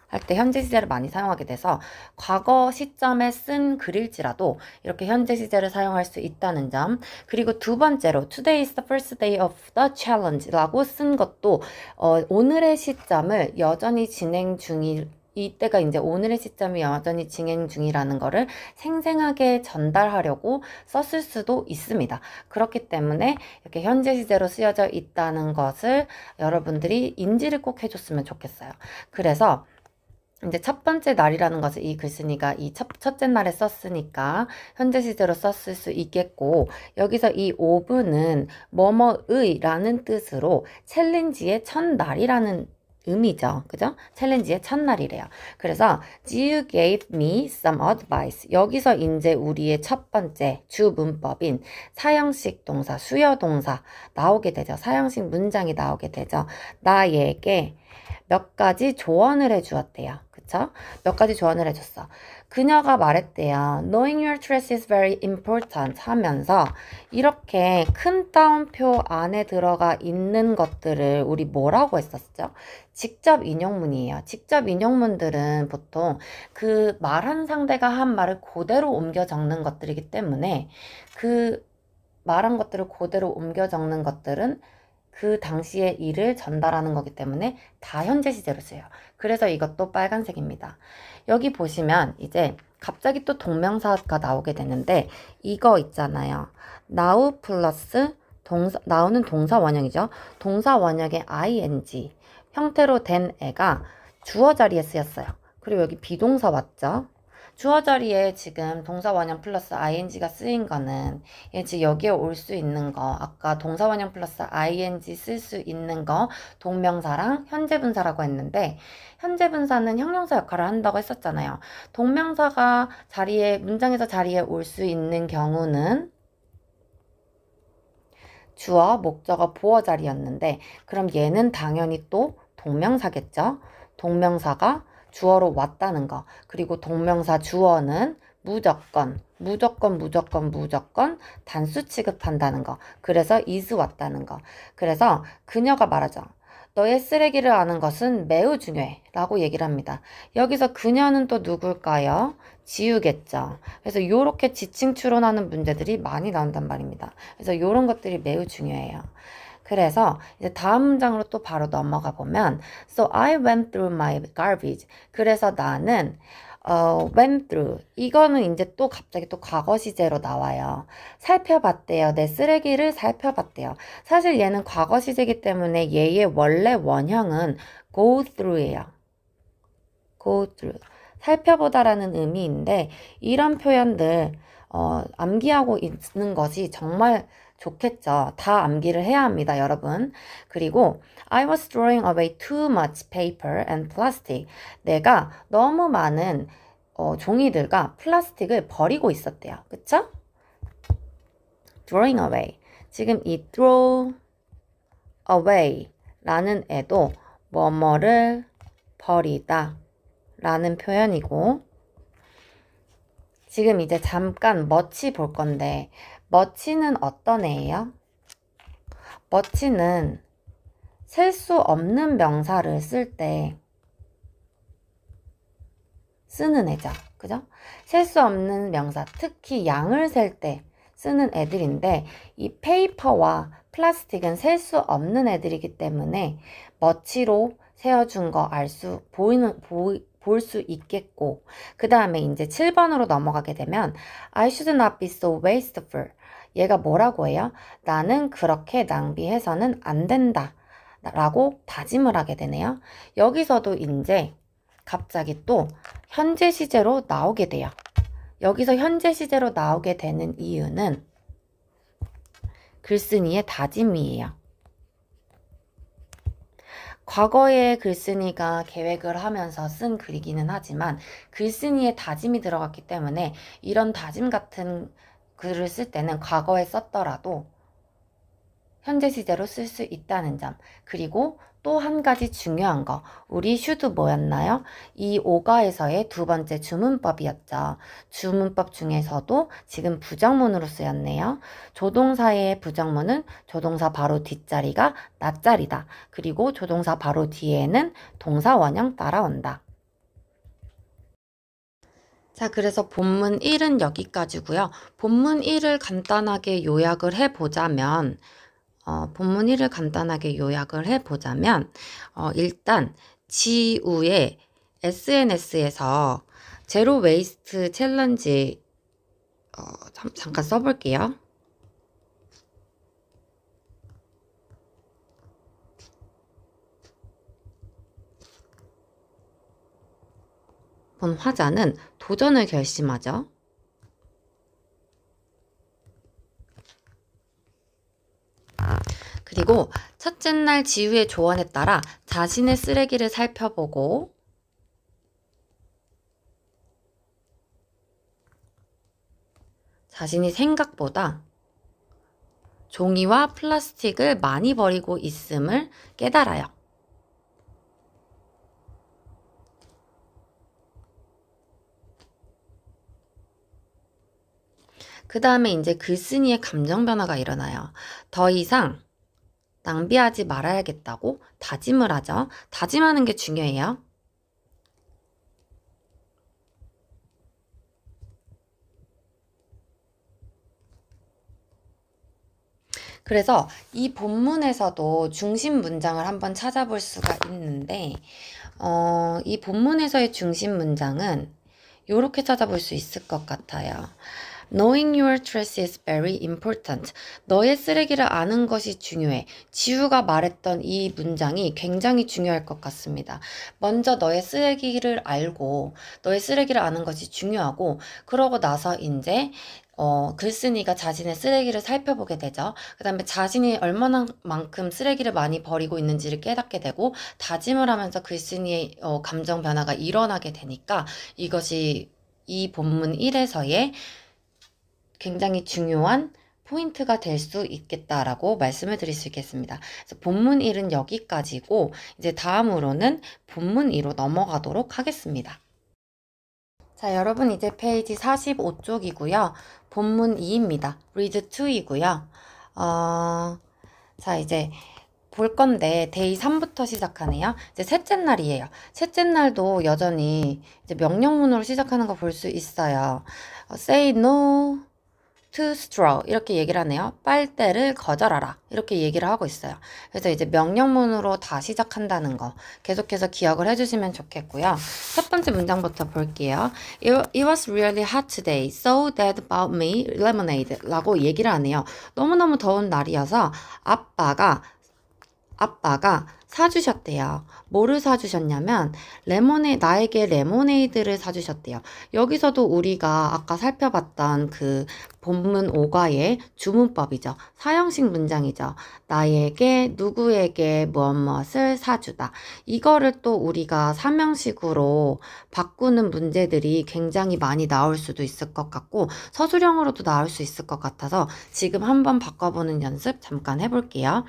할 때 현재 시제를 많이 사용하게 돼서 과거 시점에 쓴 글일지라도 이렇게 현재 시제를 사용할 수 있다는 점. 그리고 두 번째로 Today is the first day of the challenge 라고 쓴 것도 오늘의 시점을 여전히 진행 중일 이때가 이제 오늘의 시점이 여전히 진행 중이라는 거를 생생하게 전달하려고 썼을 수도 있습니다. 그렇기 때문에 이렇게 현재 시제로 쓰여져 있다는 것을 여러분들이 인지를 꼭 해줬으면 좋겠어요. 그래서 이제 첫 번째 날이라는 것을 이 글쓴이가 이 첫째 날에 썼으니까 현재 시제로 썼을 수 있겠고 여기서 이 오브는 뭐뭐의 라는 뜻으로 챌린지의 첫날이라는 의미죠. 그죠? 챌린지의 첫날이래요. 그래서 You gave me some advice. 여기서 이제 우리의 첫 번째 주 문법인 사형식 동사, 수요 동사 나오게 되죠. 사형식 문장이 나오게 되죠. 나에게 몇 가지 조언을 해주었대요. 그쵸? 몇 가지 조언을 해줬어. 그녀가 말했대요. Knowing your trash is very important 하면서 이렇게 큰 따옴표 안에 들어가 있는 것들을 우리 뭐라고 했었죠? 직접 인용문이에요. 직접 인용문들은 보통 그 말한 상대가 한 말을 그대로 옮겨 적는 것들이기 때문에 그 말한 것들을 그대로 옮겨 적는 것들은 그 당시의 일을 전달하는 거기 때문에 다 현재 시제로 써요. 그래서 이것도 빨간색입니다. 여기 보시면 이제 갑자기 또 동명사가 나오게 되는데 이거 있잖아요. now 플러스 now는 동사 원형이죠. 동사 원형의 ing 형태로 된 애가 주어 자리에 쓰였어요. 그리고 여기 비동사 왔죠. 주어 자리에 지금 동사 원형 플러스 ing가 쓰인 거는 이제 여기에 올 수 있는 거 아까 동사 원형 플러스 ing 쓸 수 있는 거 동명사랑 현재 분사라고 했는데 현재 분사는 형용사 역할을 한다고 했었잖아요. 동명사가 문장에서 자리에 올 수 있는 경우는 주어, 목적어, 보어 자리였는데 그럼 얘는 당연히 또 동명사겠죠. 동명사가 주어로 왔다는 거. 그리고 동명사 주어는 무조건 단수 취급한다는 거. 그래서 is 왔다는 거. 그래서 그녀가 말하죠. 너의 쓰레기를 아는 것은 매우 중요해 라고 얘기를 합니다. 여기서 그녀는 또 누굴까요? 지우겠죠. 그래서 이렇게 지칭 추론하는 문제들이 많이 나온단 말입니다. 그래서 이런 것들이 매우 중요해요. 그래서 이제 다음 문장으로 또 바로 넘어가 보면 So I went through my garbage. 그래서 나는 went through. 이거는 이제 또 갑자기 또 과거 시제로 나와요. 살펴봤대요. 내 쓰레기를 살펴봤대요. 사실 얘는 과거 시제이기 때문에 얘의 원래 원형은 go through예요. go through. 살펴보다라는 의미인데 이런 표현들 암기하고 있는 것이 정말 좋겠죠. 다 암기를 해야 합니다, 여러분. 그리고 I was throwing away too much paper and plastic. 내가 너무 많은 종이들과 플라스틱을 버리고 있었대요. 그쵸? throwing away. 지금 이 throw away 라는 애도 뭐뭐를 버리다 라는 표현이고 지금 이제 잠깐 much 볼 건데 much는 어떤 애예요? much는 셀 수 없는 명사를 쓸 때 쓰는 애죠. 그죠? 셀 수 없는 명사, 특히 양을 셀 때 쓰는 애들인데 이 페이퍼와 플라스틱은 셀 수 없는 애들이기 때문에 much로 세워준 거 볼 수 있겠고 그 다음에 이제 7번으로 넘어가게 되면 I should not be so wasteful. 얘가 뭐라고 해요? 나는 그렇게 낭비해서는 안 된다 라고 다짐을 하게 되네요. 여기서도 이제 갑자기 또 현재 시제로 나오게 돼요. 여기서 현재 시제로 나오게 되는 이유는 글쓴이의 다짐이에요. 과거에 글쓴이가 계획을 하면서 쓴 글이기는 하지만 글쓴이의 다짐이 들어갔기 때문에 이런 다짐 같은 글을 쓸 때는 과거에 썼더라도 현재 시제로 쓸 수 있다는 점. 그리고 또 한 가지 중요한 거. 우리 should 뭐였나요? 이 오가에서의 두 번째 주문법이었죠. 주문법 중에서도 지금 부정문으로 쓰였네요. 조동사의 부정문은 조동사 바로 뒷자리가 낫자리다. 그리고 조동사 바로 뒤에는 동사 원형 따라온다. 자, 그래서 본문 1은 여기까지고요. 본문 1을 간단하게 요약을 해보자면 일단 지우의 SNS에서 제로 웨이스트 챌린지 잠깐 써볼게요. 본 화자는 도전을 결심하죠. 그리고 첫째 날 지우의 조언에 따라 자신의 쓰레기를 살펴보고 자신이 생각보다 종이와 플라스틱을 많이 버리고 있음을 깨달아요. 그 다음에 이제 글쓴이의 감정 변화가 일어나요. 더 이상 낭비하지 말아야겠다고 다짐을 하죠. 다짐하는 게 중요해요. 그래서 이 본문에서도 중심 문장을 한번 찾아볼 수가 있는데, 이 본문에서의 중심 문장은 이렇게 찾아볼 수 있을 것 같아요. Knowing your trash is very important. 너의 쓰레기를 아는 것이 중요해. 지우가 말했던 이 문장이 굉장히 중요할 것 같습니다. 먼저 너의 쓰레기를 알고, 너의 쓰레기를 아는 것이 중요하고, 그러고 나서 이제 글쓴이가 자신의 쓰레기를 살펴보게 되죠. 그 다음에 자신이 얼마나 만큼 쓰레기를 많이 버리고 있는지를 깨닫게 되고, 다짐을 하면서 글쓴이의 감정 변화가 일어나게 되니까 이것이 이 본문 1에서의 굉장히 중요한 포인트가 될 수 있겠다라고 말씀을 드릴 수 있겠습니다. 그래서 본문 1은 여기까지고, 이제 다음으로는 본문 2로 넘어가도록 하겠습니다. 자, 여러분 이제 페이지 45쪽이고요. 본문 2입니다. read 2이고요. 자, 이제 볼 건데 데이 3부터 시작하네요. 이제 셋째 날이에요. 셋째 날도 여전히 이제 명령문으로 시작하는 거 볼 수 있어요. say no to straw 이렇게 얘기를 하네요. 빨대를 거절하라 이렇게 얘기를 하고 있어요. 그래서 이제 명령문으로 다 시작한다는 거 계속해서 기억을 해주시면 좋겠고요. 첫 번째 문장부터 볼게요. It was really hot today, so dad bought me lemonade 라고 얘기를 하네요. 너무너무 더운 날이어서 아빠가 사주셨대요. 뭐를 사주셨냐면 나에게 레모네이드를 사주셨대요. 여기서도 우리가 아까 살펴봤던 그 본문 5과의 주문법이죠. 사형식 문장이죠. 나에게 누구에게 무엇을 사주다. 이거를 또 우리가 사명식으로 바꾸는 문제들이 굉장히 많이 나올 수도 있을 것 같고 서술형으로도 나올 수 있을 것 같아서 지금 한번 바꿔보는 연습 잠깐 해볼게요.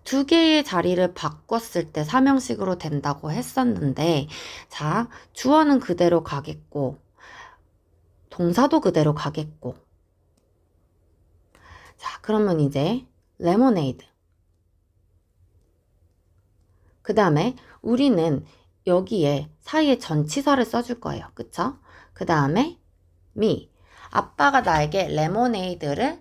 두 개의 자리를 바꿨을 때 사명식으로 된다고 했었는데, 자, 주어는 그대로 가겠고, 동사도 그대로 가겠고. 자, 그러면 이제 레모네이드. 그 다음에 우리는 여기에 사이에 전치사를 써줄 거예요. 그쵸? 그 다음에 me. 아빠가 레모네이드를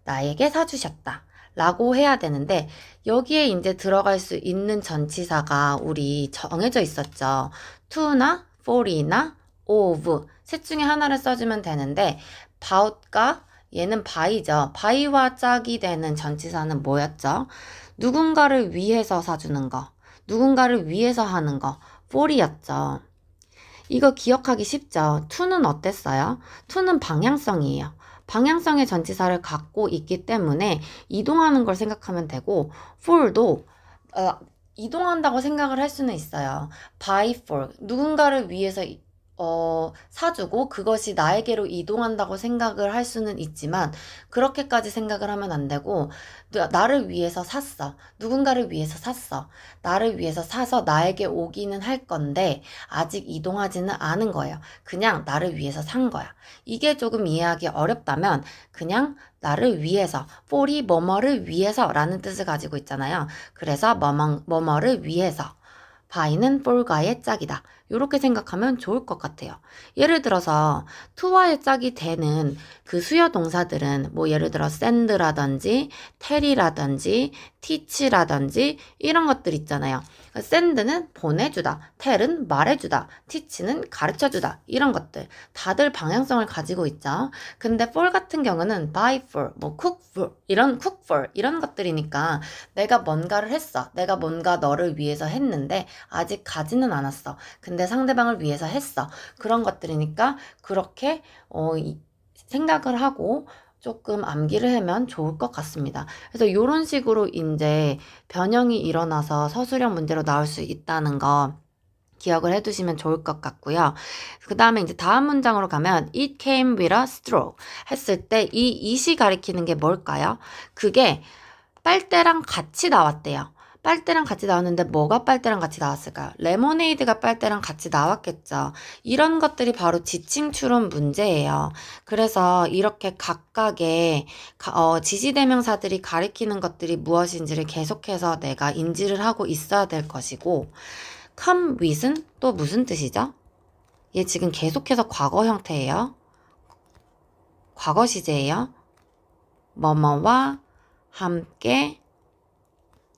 나에게 사주셨다. 라고 해야 되는데 여기에 이제 들어갈 수 있는 전치사가 우리 정해져 있었죠. to나 for이나 of 셋 중에 하나를 써주면 되는데 about과 얘는 by죠. by와 짝이 되는 전치사는 뭐였죠? 누군가를 위해서 사주는 거, 누군가를 위해서 하는 거, for이었죠. 이거 기억하기 쉽죠? to는 어땠어요? to는 방향성이에요. 방향성의 전치사를 갖고 있기 때문에 이동하는 걸 생각하면 되고 for도 이동한다고 생각을 할 수는 있어요. by for 누군가를 위해서 사주고 그것이 나에게로 이동한다고 생각을 할 수는 있지만 그렇게까지 생각을 하면 안 되고 나를 위해서 샀어. 누군가를 위해서 샀어. 나를 위해서 사서 나에게 오기는 할 건데 아직 이동하지는 않은 거예요. 그냥 나를 위해서 산 거야. 이게 조금 이해하기 어렵다면 그냥 나를 위해서 for이 뭐뭐를 위해서 라는 뜻을 가지고 있잖아요. 그래서 뭐뭐를 위해서 by는 for과의 짝이다. 이렇게 생각하면 좋을 것 같아요. 예를 들어서 to와의 짝이 되는 그 수요 동사들은 뭐 예를 들어 send라든지 tell이라든지 teach라든지 이런 것들 있잖아요. send는 보내주다, tell은 말해주다, teach는 가르쳐주다 이런 것들 다들 방향성을 가지고 있죠. 근데 for 같은 경우는 buy for, 뭐 cook for 이런 것들이니까 내가 뭔가를 했어. 내가 뭔가 너를 위해서 했는데 아직 가지는 않았어. 근데 상대방을 위해서 했어. 그런 것들이니까 그렇게 생각을 하고 조금 암기를 하면 좋을 것 같습니다. 그래서 이런 식으로 이제 변형이 일어나서 서술형 문제로 나올 수 있다는 거 기억을 해두시면 좋을 것 같고요. 그 다음에 이제 다음 문장으로 가면 It came with a straw 했을 때 이 it이 가리키는 게 뭘까요? 그게 빨대랑 같이 나왔대요. 빨대랑 같이 나왔는데 뭐가 빨대랑 같이 나왔을까요? 레모네이드가 빨대랑 같이 나왔겠죠. 이런 것들이 바로 지칭 추론 문제예요. 그래서 이렇게 각각의 지시대명사들이 가리키는 것들이 무엇인지를 계속해서 내가 인지를 하고 있어야 될 것이고 come with은 또 무슨 뜻이죠? 얘 지금 계속해서 과거 형태예요. 과거 시제예요. 뭐뭐와 함께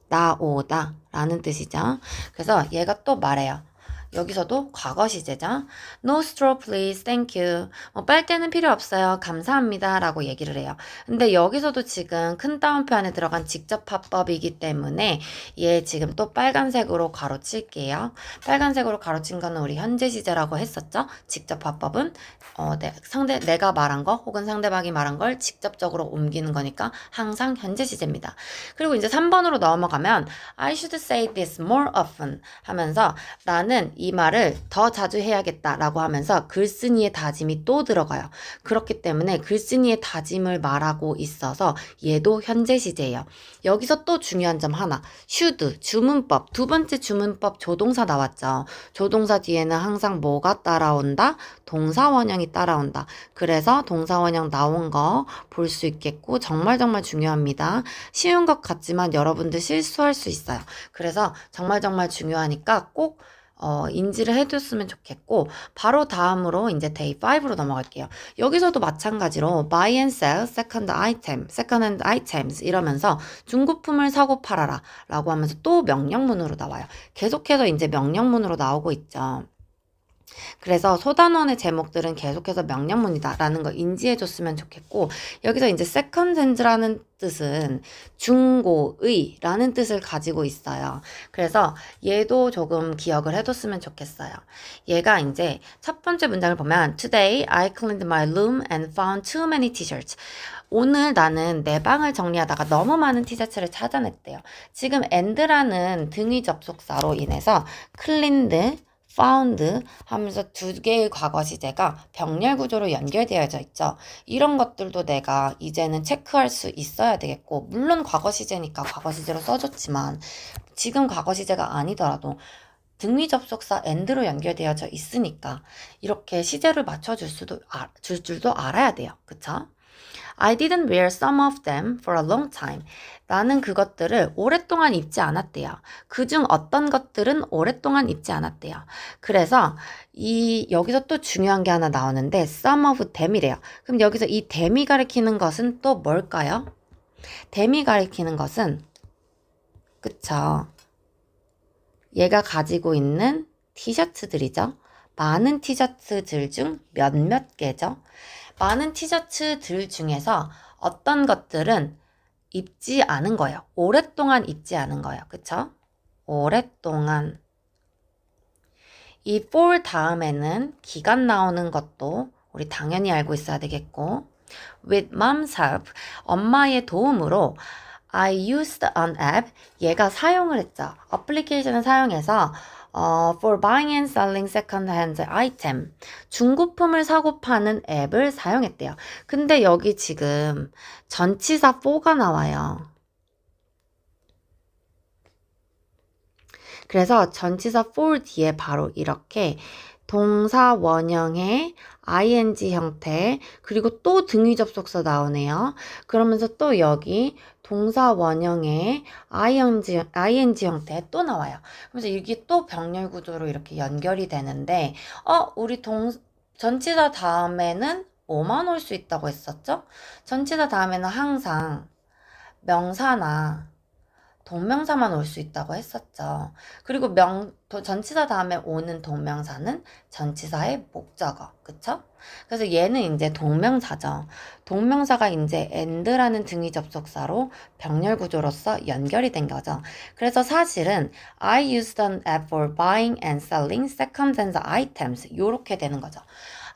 나오다 라는 뜻이죠. 그래서 얘가 또 말해요. 여기서도 과거 시제죠. No straw please, thank you. 빨대는 필요 없어요. 감사합니다. 라고 얘기를 해요. 근데 여기서도 지금 큰 따옴표 안에 들어간 직접화법이기 때문에 얘 지금 또 빨간색으로 가로칠게요. 빨간색으로 가로친 거는 우리 현재 시제라고 했었죠. 직접화법은 내가 말한 거 혹은 상대방이 말한 걸 직접적으로 옮기는 거니까 항상 현재 시제입니다. 그리고 이제 3번으로 넘어가면 I should say this more often 하면서 나는 이 말을 더 자주 해야겠다 라고 하면서 글쓴이의 다짐이 또 들어가요. 그렇기 때문에 글쓴이의 다짐을 말하고 있어서 얘도 현재 시제예요. 여기서 또 중요한 점 하나. should, 주문법. 두 번째 주문법 조동사 나왔죠. 조동사 뒤에는 항상 뭐가 따라온다? 동사원형이 따라온다. 그래서 동사원형 나온 거 볼 수 있겠고 정말 중요합니다. 쉬운 것 같지만 여러분들 실수할 수 있어요. 그래서 정말 중요하니까 꼭 인지를 해뒀으면 좋겠고 바로 다음으로 이제 day 5로 넘어갈게요. 여기서도 마찬가지로 buy and sell second hand items 이러면서 중고품을 사고 팔아라 라고 하면서 또 명령문으로 나와요. 계속해서 이제 명령문으로 나오고 있죠. 그래서 소단원의 제목들은 계속해서 명령문이다 라는 거 인지해줬으면 좋겠고 여기서 이제 second hand라는 뜻은 중고의 라는 뜻을 가지고 있어요. 그래서 얘도 조금 기억을 해뒀으면 좋겠어요. 얘가 이제 첫 번째 문장을 보면 Today I cleaned my room and found too many t-shirts. 오늘 나는 내 방을 정리하다가 너무 많은 티셔츠를 찾아냈대요. 지금 and라는 등위 접속사로 인해서 cleaned found 하면서 두 개의 과거 시제가 병렬 구조로 연결되어져 있죠. 이런 것들도 내가 이제는 체크할 수 있어야 되겠고 물론 과거 시제니까 과거 시제로 써줬지만 지금 과거 시제가 아니더라도 등위 접속사 and로 연결되어져 있으니까 이렇게 시제를 맞춰줄 줄도 알아야 돼요. 그쵸? I didn't wear some of them for a long time. 나는 그것들을 오랫동안 입지 않았대요. 그중 어떤 것들은 오랫동안 입지 않았대요. 그래서 여기서 또 중요한 게 하나 나오는데 some of them이래요. 그럼 여기서 이 them이 가리키는 것은 또 뭘까요? them이 가리키는 것은 그쵸? 얘가 가지고 있는 티셔츠들이죠. 많은 티셔츠들 중 몇몇 개죠. 많은 티셔츠들 중에서 어떤 것들은 입지 않은 거예요. 오랫동안 입지 않은 거예요. 그쵸? 오랫동안. 이 for 다음에는 기간 나오는 것도 우리 당연히 알고 있어야 되겠고 with mom's help, 엄마의 도움으로 I used an app, 얘가 사용을 했죠. 어플리케이션을 사용해서 for buying and selling second-hand item, 중고품을 사고 파는 앱을 사용했대요. 근데 여기 지금 전치사 for가 나와요. 그래서 전치사 for 뒤에 바로 이렇게 동사 원형의 ing 형태 그리고 또 등위 접속사 나오네요. 그러면서 또 여기 동사 원형의 ing 형태 또 나와요. 그래서 이게 또 병렬 구조로 이렇게 연결이 되는데 우리 전치사 다음에는 뭐만 올 수 있다고 했었죠? 전치사 다음에는 항상 명사나 동명사만 올 수 있다고 했었죠. 그리고 전치사 다음에 오는 동명사는 전치사의 목적어, 그쵸? 그래서 얘는 이제 동명사죠. 동명사가 이제 and라는 등위 접속사로 병렬 구조로서 연결이 된 거죠. 그래서 사실은 I used an app for buying and selling second-hand items 이렇게 되는 거죠.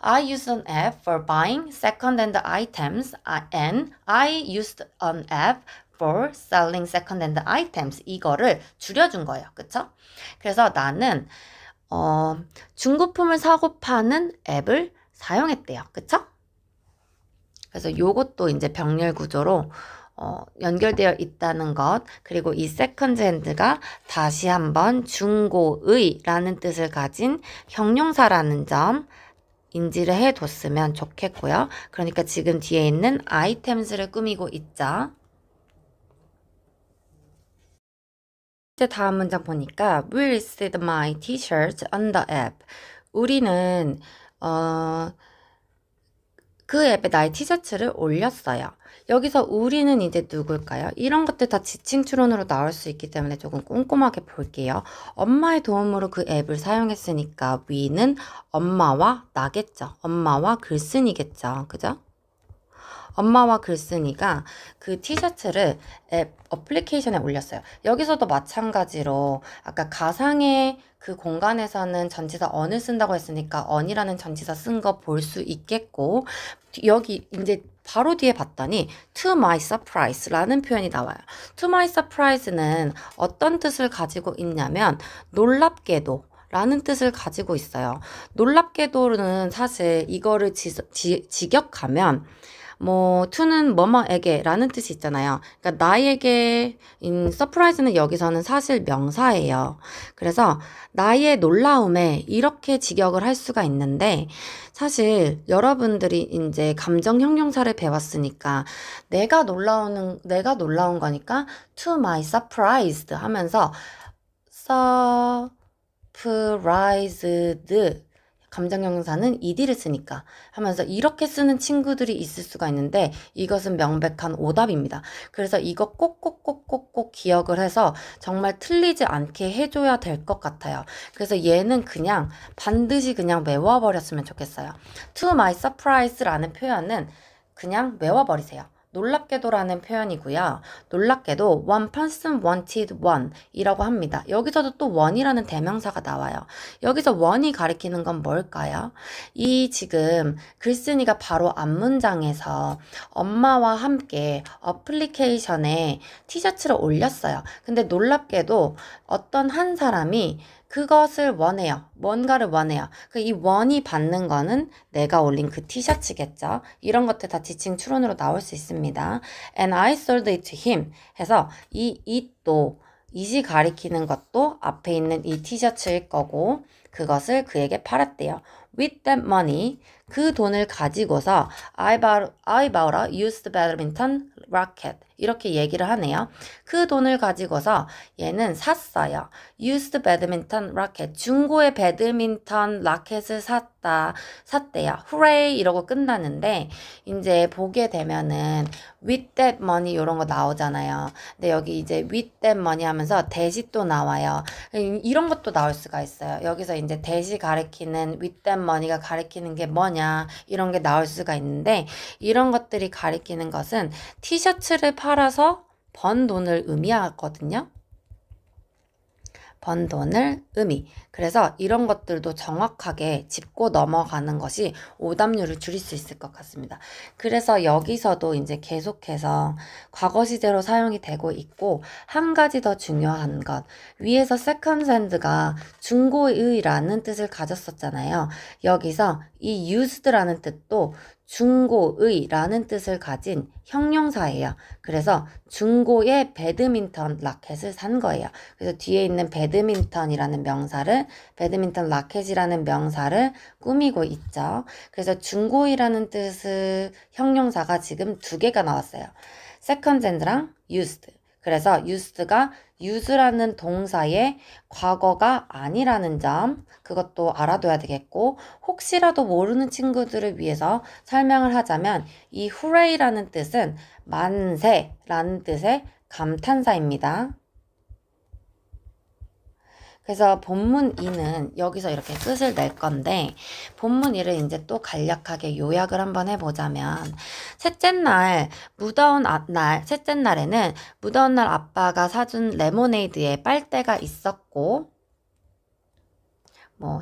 I used an app for buying second-hand items and I used an app for selling second-hand items 이거를 줄여준 거예요. 그쵸? 그래서 나는 중고품을 사고 파는 앱을 사용했대요. 그쵸? 그래서 요것도 이제 병렬 구조로 연결되어 있다는 것 그리고 이 세컨드 핸드가 다시 한번 중고의라는 뜻을 가진 형용사라는 점 인지를 해뒀으면 좋겠고요. 그러니까 지금 뒤에 있는 items를 꾸미고 있죠. 이제 다음 문장 보니까 We received my t-shirt on the app. 우리는 그 앱에 나의 티셔츠를 올렸어요. 여기서 우리는 이제 누굴까요? 이런 것들 다 지칭 추론으로 나올 수 있기 때문에 조금 꼼꼼하게 볼게요. 엄마의 도움으로 그 앱을 사용했으니까 we는 엄마와 나겠죠. 엄마와 글쓴이겠죠. 그죠? 엄마와 글쓴이가 그 티셔츠를 앱 어플리케이션에 올렸어요. 여기서도 마찬가지로 아까 가상의 그 공간에서는 전치사 on을 쓴다고 했으니까 on이라는 전치사 쓴 거 볼 수 있겠고, 여기 이제 바로 뒤에 봤더니 to my surprise라는 표현이 나와요. to my surprise는 어떤 뜻을 가지고 있냐면 놀랍게도 라는 뜻을 가지고 있어요. 놀랍게도는 사실 이거를 직역하면 뭐 to는 뭐뭐에게 라는 뜻이 있잖아요. 그러니까 나에게 서프라이즈는 여기서는 사실 명사예요. 그래서 나의 놀라움에 이렇게 직역을 할 수가 있는데, 사실 여러분들이 이제 감정 형용사를 배웠으니까 내가 놀라운 거니까 to my surprised 하면서 surprised 감정형용사는 ed를 쓰니까 하면서 이렇게 쓰는 친구들이 있을 수가 있는데, 이것은 명백한 오답입니다. 그래서 이거 꼭꼭꼭꼭꼭 기억을 해서 정말 틀리지 않게 해줘야 될 것 같아요. 그래서 얘는 그냥 반드시 그냥 외워버렸으면 좋겠어요. To my surprise라는 표현은 그냥 외워버리세요. 놀랍게도라는 표현이고요. 놀랍게도 one person wanted one 이라고 합니다. 여기서도 또 one이라는 대명사가 나와요. 여기서 one이 가리키는 건 뭘까요? 이 지금 글쓴이가 바로 앞문장에서 엄마와 함께 어플리케이션에 티셔츠를 올렸어요. 근데 놀랍게도 어떤 한 사람이 그것을 원해요. 뭔가를 원해요. 이 원이 받는 거는 내가 올린 그 티셔츠겠죠. 이런 것들 다 지칭 추론으로 나올 수 있습니다. And I sold it to him 해서 이 it도 it이 가리키는 것도 앞에 있는 이 티셔츠일 거고, 그것을 그에게 팔았대요. With that money, 그 돈을 가지고서 I bought a used badminton racket 이렇게 얘기를 하네요. 그 돈을 가지고서 얘는 샀어요. used badminton racket, 중고의 배드민턴 라켓을 샀대요. hooray 이러고 끝나는데, 이제 보게 되면은 with that money 이런 거 나오잖아요. 근데 여기 이제 with that money 하면서 대시 또 나와요. 이런 것도 나올 수가 있어요. 여기서 이제 대시 가리키는 with that money가 가리키는 게 뭐냐 이런 게 나올 수가 있는데, 이런 것들이 가리키는 것은 티셔츠를 팔아서 번 돈을 의미하거든요. 번 돈을 의미. 그래서 이런 것들도 정확하게 짚고 넘어가는 것이 오답률을 줄일 수 있을 것 같습니다. 그래서 여기서도 이제 계속해서 과거 시제로 사용이 되고 있고, 한 가지 더 중요한 것, 위에서 second hand가 중고의라는 뜻을 가졌었잖아요. 여기서 이 used라는 뜻도 중고의라는 뜻을 가진 형용사예요. 그래서 중고의 배드민턴 라켓을 산 거예요. 그래서 뒤에 있는 배드민턴 라켓이라는 명사를 꾸미고 있죠. 그래서 중고의라는 뜻의 형용사가 지금 두 개가 나왔어요. second hand랑 used. 그래서 used가 use라는 동사의 과거가 아니라는 점, 그것도 알아둬야 되겠고, 혹시라도 모르는 친구들을 위해서 설명을 하자면 이 hurray라는 뜻은 만세라는 뜻의 감탄사입니다. 그래서 본문 2는 여기서 이렇게 끝을 낼 건데, 본문 2를 이제 또 간략하게 요약을 한번 해보자면, 셋째 날에는 무더운 날 아빠가 사준 레모네이드에 빨대가 있었고,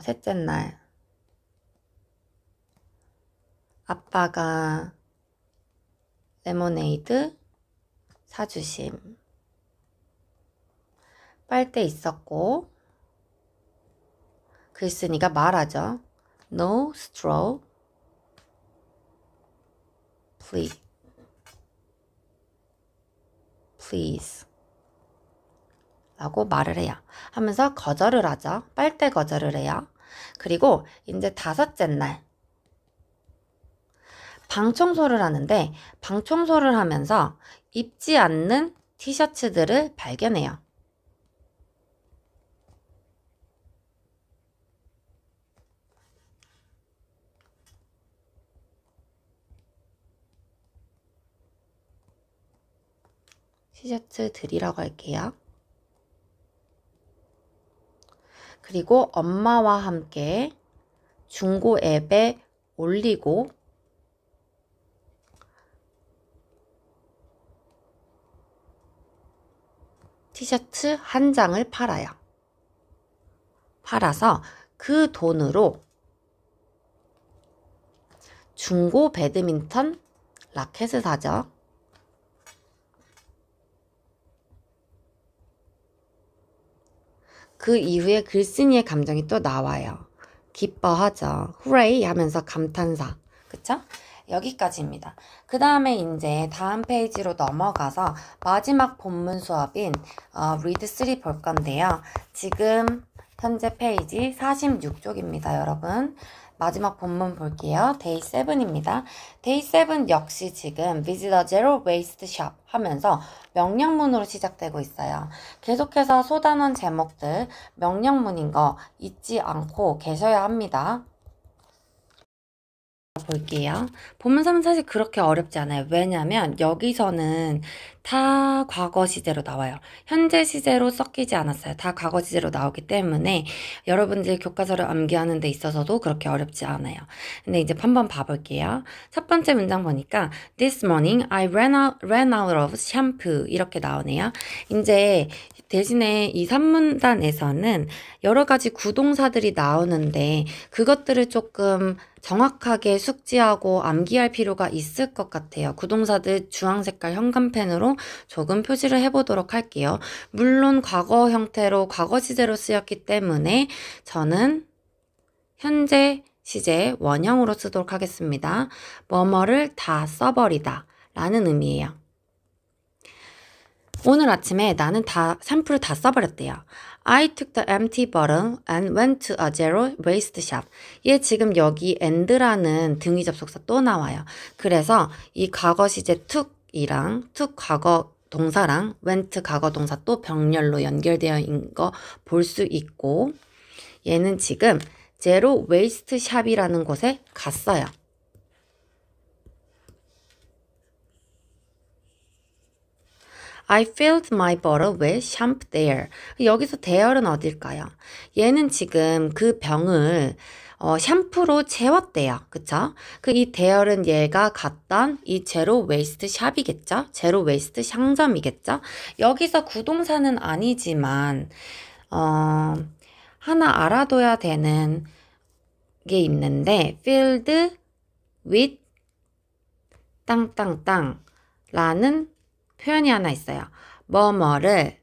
셋째 날 아빠가 레모네이드 사주심, 빨대 있었고, 글쓴이가 말하죠. No straw, please 라고 말을 해요. 하면서 거절을 하죠. 빨대 거절을 해요. 그리고 이제 다섯째 날 방 청소를 하는데, 방 청소를 하면서 입지 않는 티셔츠들을 발견해요. 티셔츠들이라고 할게요. 그리고 엄마와 함께 중고 앱에 올리고 티셔츠 한 장을 팔아요. 팔아서 그 돈으로 중고 배드민턴 라켓을 사죠. 그 이후에 글쓴이의 감정이 또 나와요. 기뻐하죠. 후레이 하면서 감탄사. 그쵸? 여기까지입니다. 그 다음에 이제 다음 페이지로 넘어가서 마지막 본문 수업인 read 3 볼 건데요. 지금 현재 페이지 46쪽입니다, 여러분. 마지막 본문 볼게요. 데이 7입니다. 데이 7 역시 지금 visit a zero waste shop 하면서 명령문으로 시작되고 있어요. 계속해서 소단원 제목들 명령문인 거 잊지 않고 계셔야 합니다. 볼게요. 본문사는 사실 그렇게 어렵지 않아요. 왜냐면 여기서는 다 과거 시제로 나와요. 현재 시제로 섞이지 않았어요. 다 과거 시제로 나오기 때문에 여러분들 교과서를 암기하는 데 있어서도 그렇게 어렵지 않아요. 근데 이제 한번 봐볼게요. 첫 번째 문장 보니까 This morning I ran out of shampoo 이렇게 나오네요. 이제 대신에 이 3문단에서는 여러 가지 구동사들이 나오는데 그것들을 조금 정확하게 숙지하고 암기할 필요가 있을 것 같아요. 구동사들 주황 색깔 형광펜으로 조금 표시를 해보도록 할게요. 물론 과거 형태로 과거 시제로 쓰였기 때문에 저는 현재 시제 원형으로 쓰도록 하겠습니다. 뭐뭐를 다 써버리다 라는 의미예요. 오늘 아침에 나는 샴푸를 다 써버렸대요. I took the empty bottle and went to a zero waste shop. 얘 지금 여기 and라는 등위 접속사 또 나와요. 그래서 이 과거 시제 took이랑 took 과거 동사랑 went 과거 동사 또 병렬로 연결되어 있는 거 볼 수 있고 얘는 지금 zero waste shop이라는 곳에 갔어요. I filled my bottle with shampoo there. 여기서 there는 어딜까요? 얘는 지금 그 병을 샴푸로 채웠대요. 그쵸? 이 there는 얘가 갔던 이 제로 웨이스트 샵이겠죠? 제로 웨이스트 상점이겠죠? 여기서 구동사는 아니지만 하나 알아둬야 되는 게 있는데 filled with 땅땅땅 라는 표현이 하나 있어요. 뭐뭐를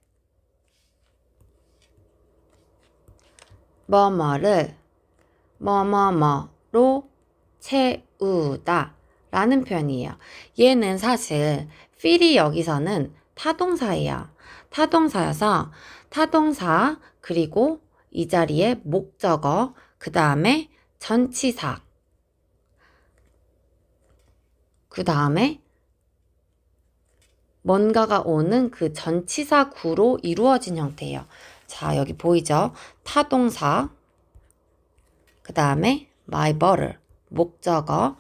뭐뭐로 채우다 라는 표현이에요. 얘는 사실 fill이 여기서는 타동사예요. 타동사여서 타동사 그리고 이 자리에 목적어 그 다음에 전치사 그 다음에 뭔가가 오는 그 전치사 구로 이루어진 형태예요. 자, 여기 보이죠? 타동사, 그 다음에 my bottle, 목적어,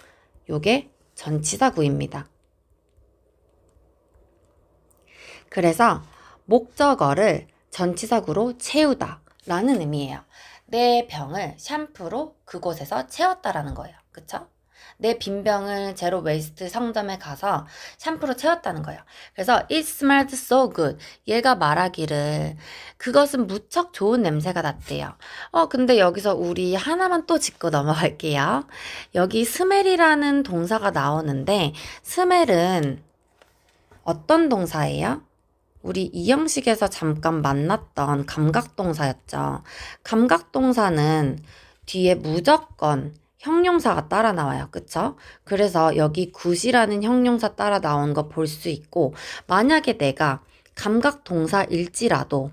요게 전치사 구입니다. 그래서 목적어를 전치사 구로 채우다 라는 의미예요. 내 병을 샴푸로 그곳에서 채웠다라는 거예요. 그쵸? 내 빈병을 제로 웨이스트 상점에 가서 샴푸로 채웠다는 거예요. 그래서 it smelled so good. 얘가 말하기를 그것은 무척 좋은 냄새가 났대요. 근데 여기서 우리 하나만 또 짚고 넘어갈게요. 여기 smell이라는 동사가 나오는데 smell은 어떤 동사예요? 우리 이 형식에서 잠깐 만났던 감각동사였죠. 감각동사는 뒤에 무조건 형용사가 따라 나와요. 그쵸? 그래서 여기 굿이라는 형용사 따라 나온 거 볼 수 있고 만약에 내가 감각동사일지라도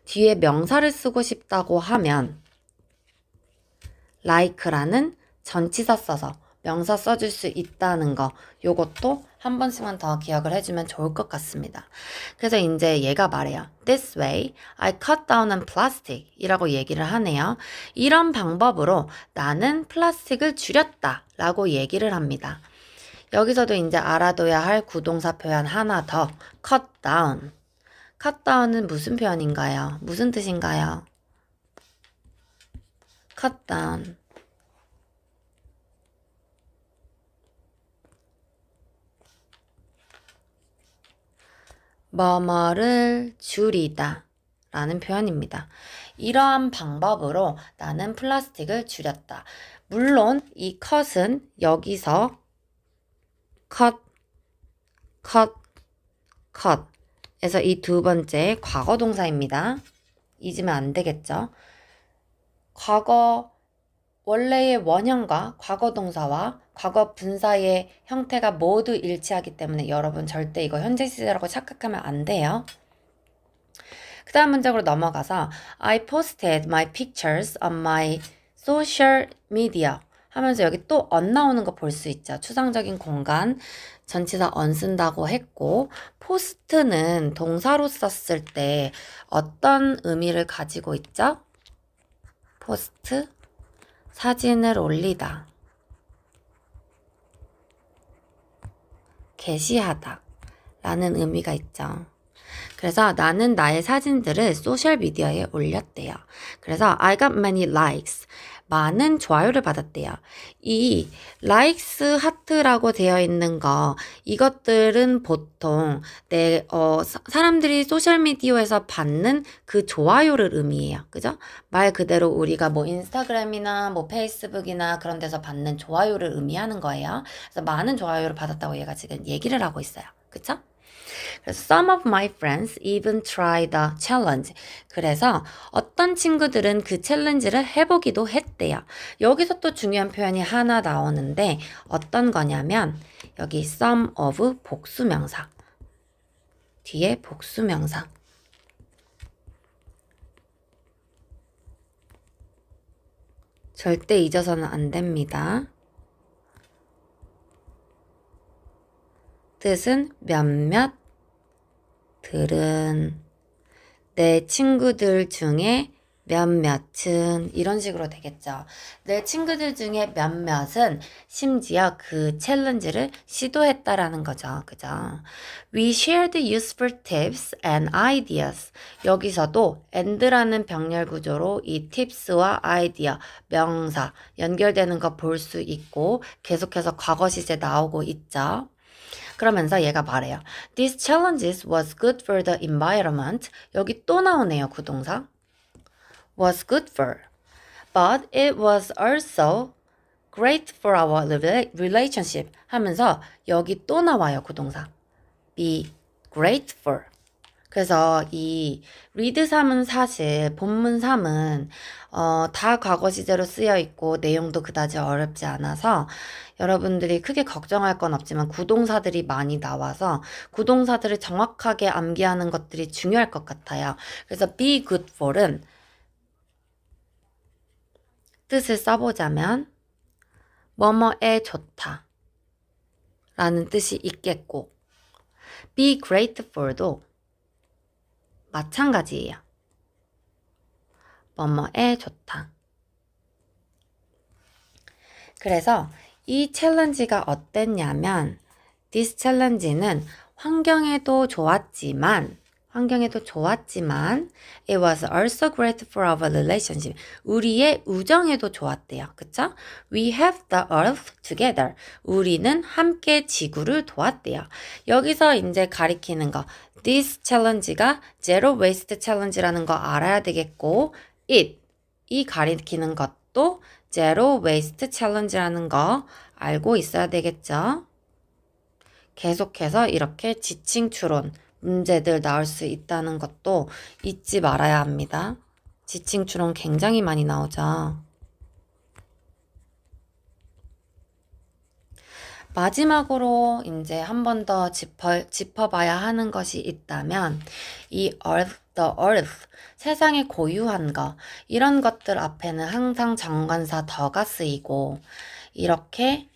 뒤에 명사를 쓰고 싶다고 하면 like라는 전치사 써서 명사 써줄 수 있다는 거 요것도 한 번씩만 더 기억을 해주면 좋을 것 같습니다. 그래서 이제 얘가 말해요. This way, I cut down on plastic 이라고 얘기를 하네요. 이런 방법으로 나는 플라스틱을 줄였다 라고 얘기를 합니다. 여기서도 이제 알아둬야 할 구동사 표현 하나 더. cut down. cut down은 무슨 표현인가요? 무슨 뜻인가요? cut down. 뭐뭐를 줄이다 라는 표현입니다. 이러한 방법으로 나는 플라스틱을 줄였다. 물론 이 cut은 여기서 cut, 에서 이 두 번째 과거 동사입니다. 잊으면 안 되겠죠? 과거 원래의 원형과 과거 동사와 과거 분사의 형태가 모두 일치하기 때문에 여러분 절대 이거 현재 시제라고 착각하면 안 돼요. 그 다음 문장으로 넘어가서 I posted my pictures on my social media 하면서 여기 또 on 나오는 거 볼 수 있죠. 추상적인 공간 전치사 on 쓴다고 했고 post는 동사로 썼을 때 어떤 의미를 가지고 있죠? post 사진을 올리다, 게시하다 라는 의미가 있죠. 그래서 나는 나의 사진들을 소셜미디어에 올렸대요. 그래서 I got many likes. 많은 좋아요를 받았대요. 이 likes 하트라고 되어 있는 거 이것들은 보통 사람들이 소셜미디어에서 받는 그 좋아요를 의미해요. 그죠? 말 그대로 우리가 뭐 인스타그램이나 뭐 페이스북이나 그런 데서 받는 좋아요를 의미하는 거예요. 그래서 많은 좋아요를 받았다고 얘가 지금 얘기를 하고 있어요. 그쵸? 그래서 some of my friends even try the challenge. 그래서 어떤 친구들은 그 챌린지를 해보기도 했대요. 여기서 또 중요한 표현이 하나 나오는데 어떤 거냐면 여기 some of 복수명사 뒤에 복수명사 절대 잊어서는 안 됩니다. 뜻은 몇몇 들은 내 친구들 중에 몇몇은 이런 식으로 되겠죠. 내 친구들 중에 몇몇은 심지어 그 챌린지를 시도했다라는 거죠. 그죠? We shared useful tips and ideas. 여기서도 and라는 병렬 구조로 이 tips와 idea, 명사 연결되는 거 볼 수 있고 계속해서 과거 시제 나오고 있죠. 그러면서 얘가 말해요. These challenges was good for the environment. 여기 또 나오네요. 구동사. was good for. But it was also great for our relationship. 하면서 여기 또 나와요. 구동사. be grateful. 그래서 이 read 3은 사실 본문 3은 다 과거 시제로 쓰여 있고 내용도 그다지 어렵지 않아서 여러분들이 크게 걱정할 건 없지만 구동사들이 많이 나와서 구동사들을 정확하게 암기하는 것들이 중요할 것 같아요. 그래서 be good for은 뜻을 써보자면 뭐뭐에 좋다 라는 뜻이 있겠고 be grateful도 마찬가지예요. 뭐뭐에 좋다. 그래서 이 챌린지가 어땠냐면 this challenge는 환경에도 좋았지만 it was also great for our relationship. 우리의 우정에도 좋았대요. 그쵸? We have the earth together. 우리는 함께 지구를 도왔대요. 여기서 이제 가리키는 거 this challenge가 zero waste challenge라는 거 알아야 되겠고 이 가리키는 것도 zero waste challenge라는 거 알고 있어야 되겠죠? 계속해서 이렇게 지칭 추론 문제들 나올 수 있다는 것도 잊지 말아야 합니다. 지칭 추론 굉장히 많이 나오죠. 마지막으로 이제 한 번 더 짚어봐야 하는 것이 있다면 이 earth, the earth, 세상에 고유한 거 이런 것들 앞에는 항상 정관사 더가 쓰이고 이렇게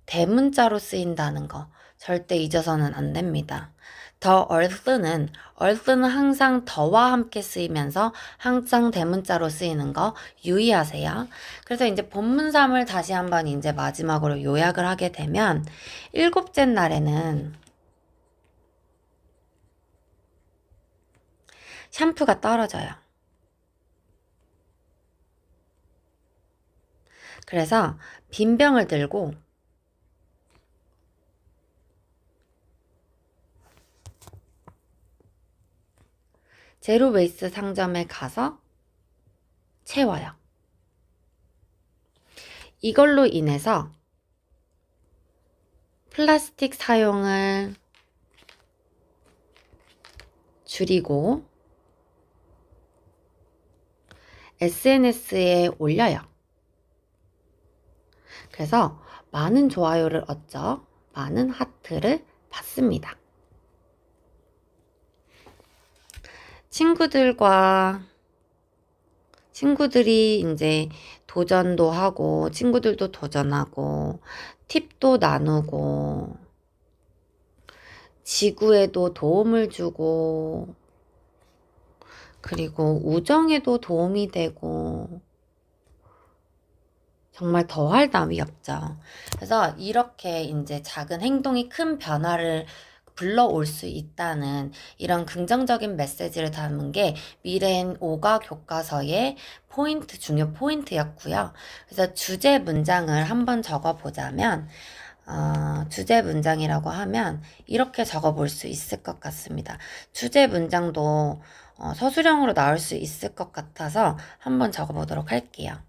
대문자로 쓰인다는 거 절대 잊어서는 안 됩니다. The earth는 항상 더와 함께 쓰이면서 항상 대문자로 쓰이는 거 유의하세요. 그래서 이제 본문삼을 다시 한번 이제 마지막으로 요약을 하게 되면 일곱째 날에는 샴푸가 떨어져요. 그래서 빈 병을 들고 제로 웨이스트 상점에 가서 채워요. 이걸로 인해서 플라스틱 사용을 줄이고 SNS에 올려요. 그래서 많은 좋아요를 얻죠. 많은 하트를 받습니다. 친구들이 이제 도전도 하고, 친구들도 도전하고, 팁도 나누고, 지구에도 도움을 주고, 그리고 우정에도 도움이 되고, 정말 더할 나위 없죠. 그래서 이렇게 이제 작은 행동이 큰 변화를 불러올 수 있다는 이런 긍정적인 메시지를 담은 게 미래엔 오가 교과서의 중요 포인트였고요. 그래서 주제 문장을 한번 적어보자면, 주제 문장이라고 하면 이렇게 적어볼 수 있을 것 같습니다. 주제 문장도 서술형으로 나올 수 있을 것 같아서 한번 적어보도록 할게요.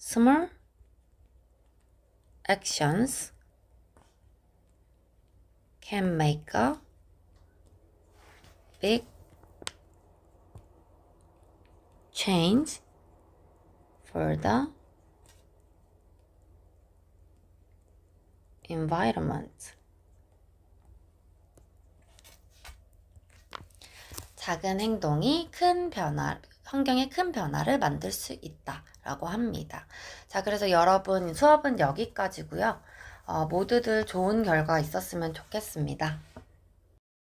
Small actions can make a big change for the environment. 작은 행동이 큰 변화, 환경에 큰 변화를 만들 수 있다라고 합니다. 자, 그래서 여러분 수업은 여기까지고요. 모두들 좋은 결과 있었으면 좋겠습니다.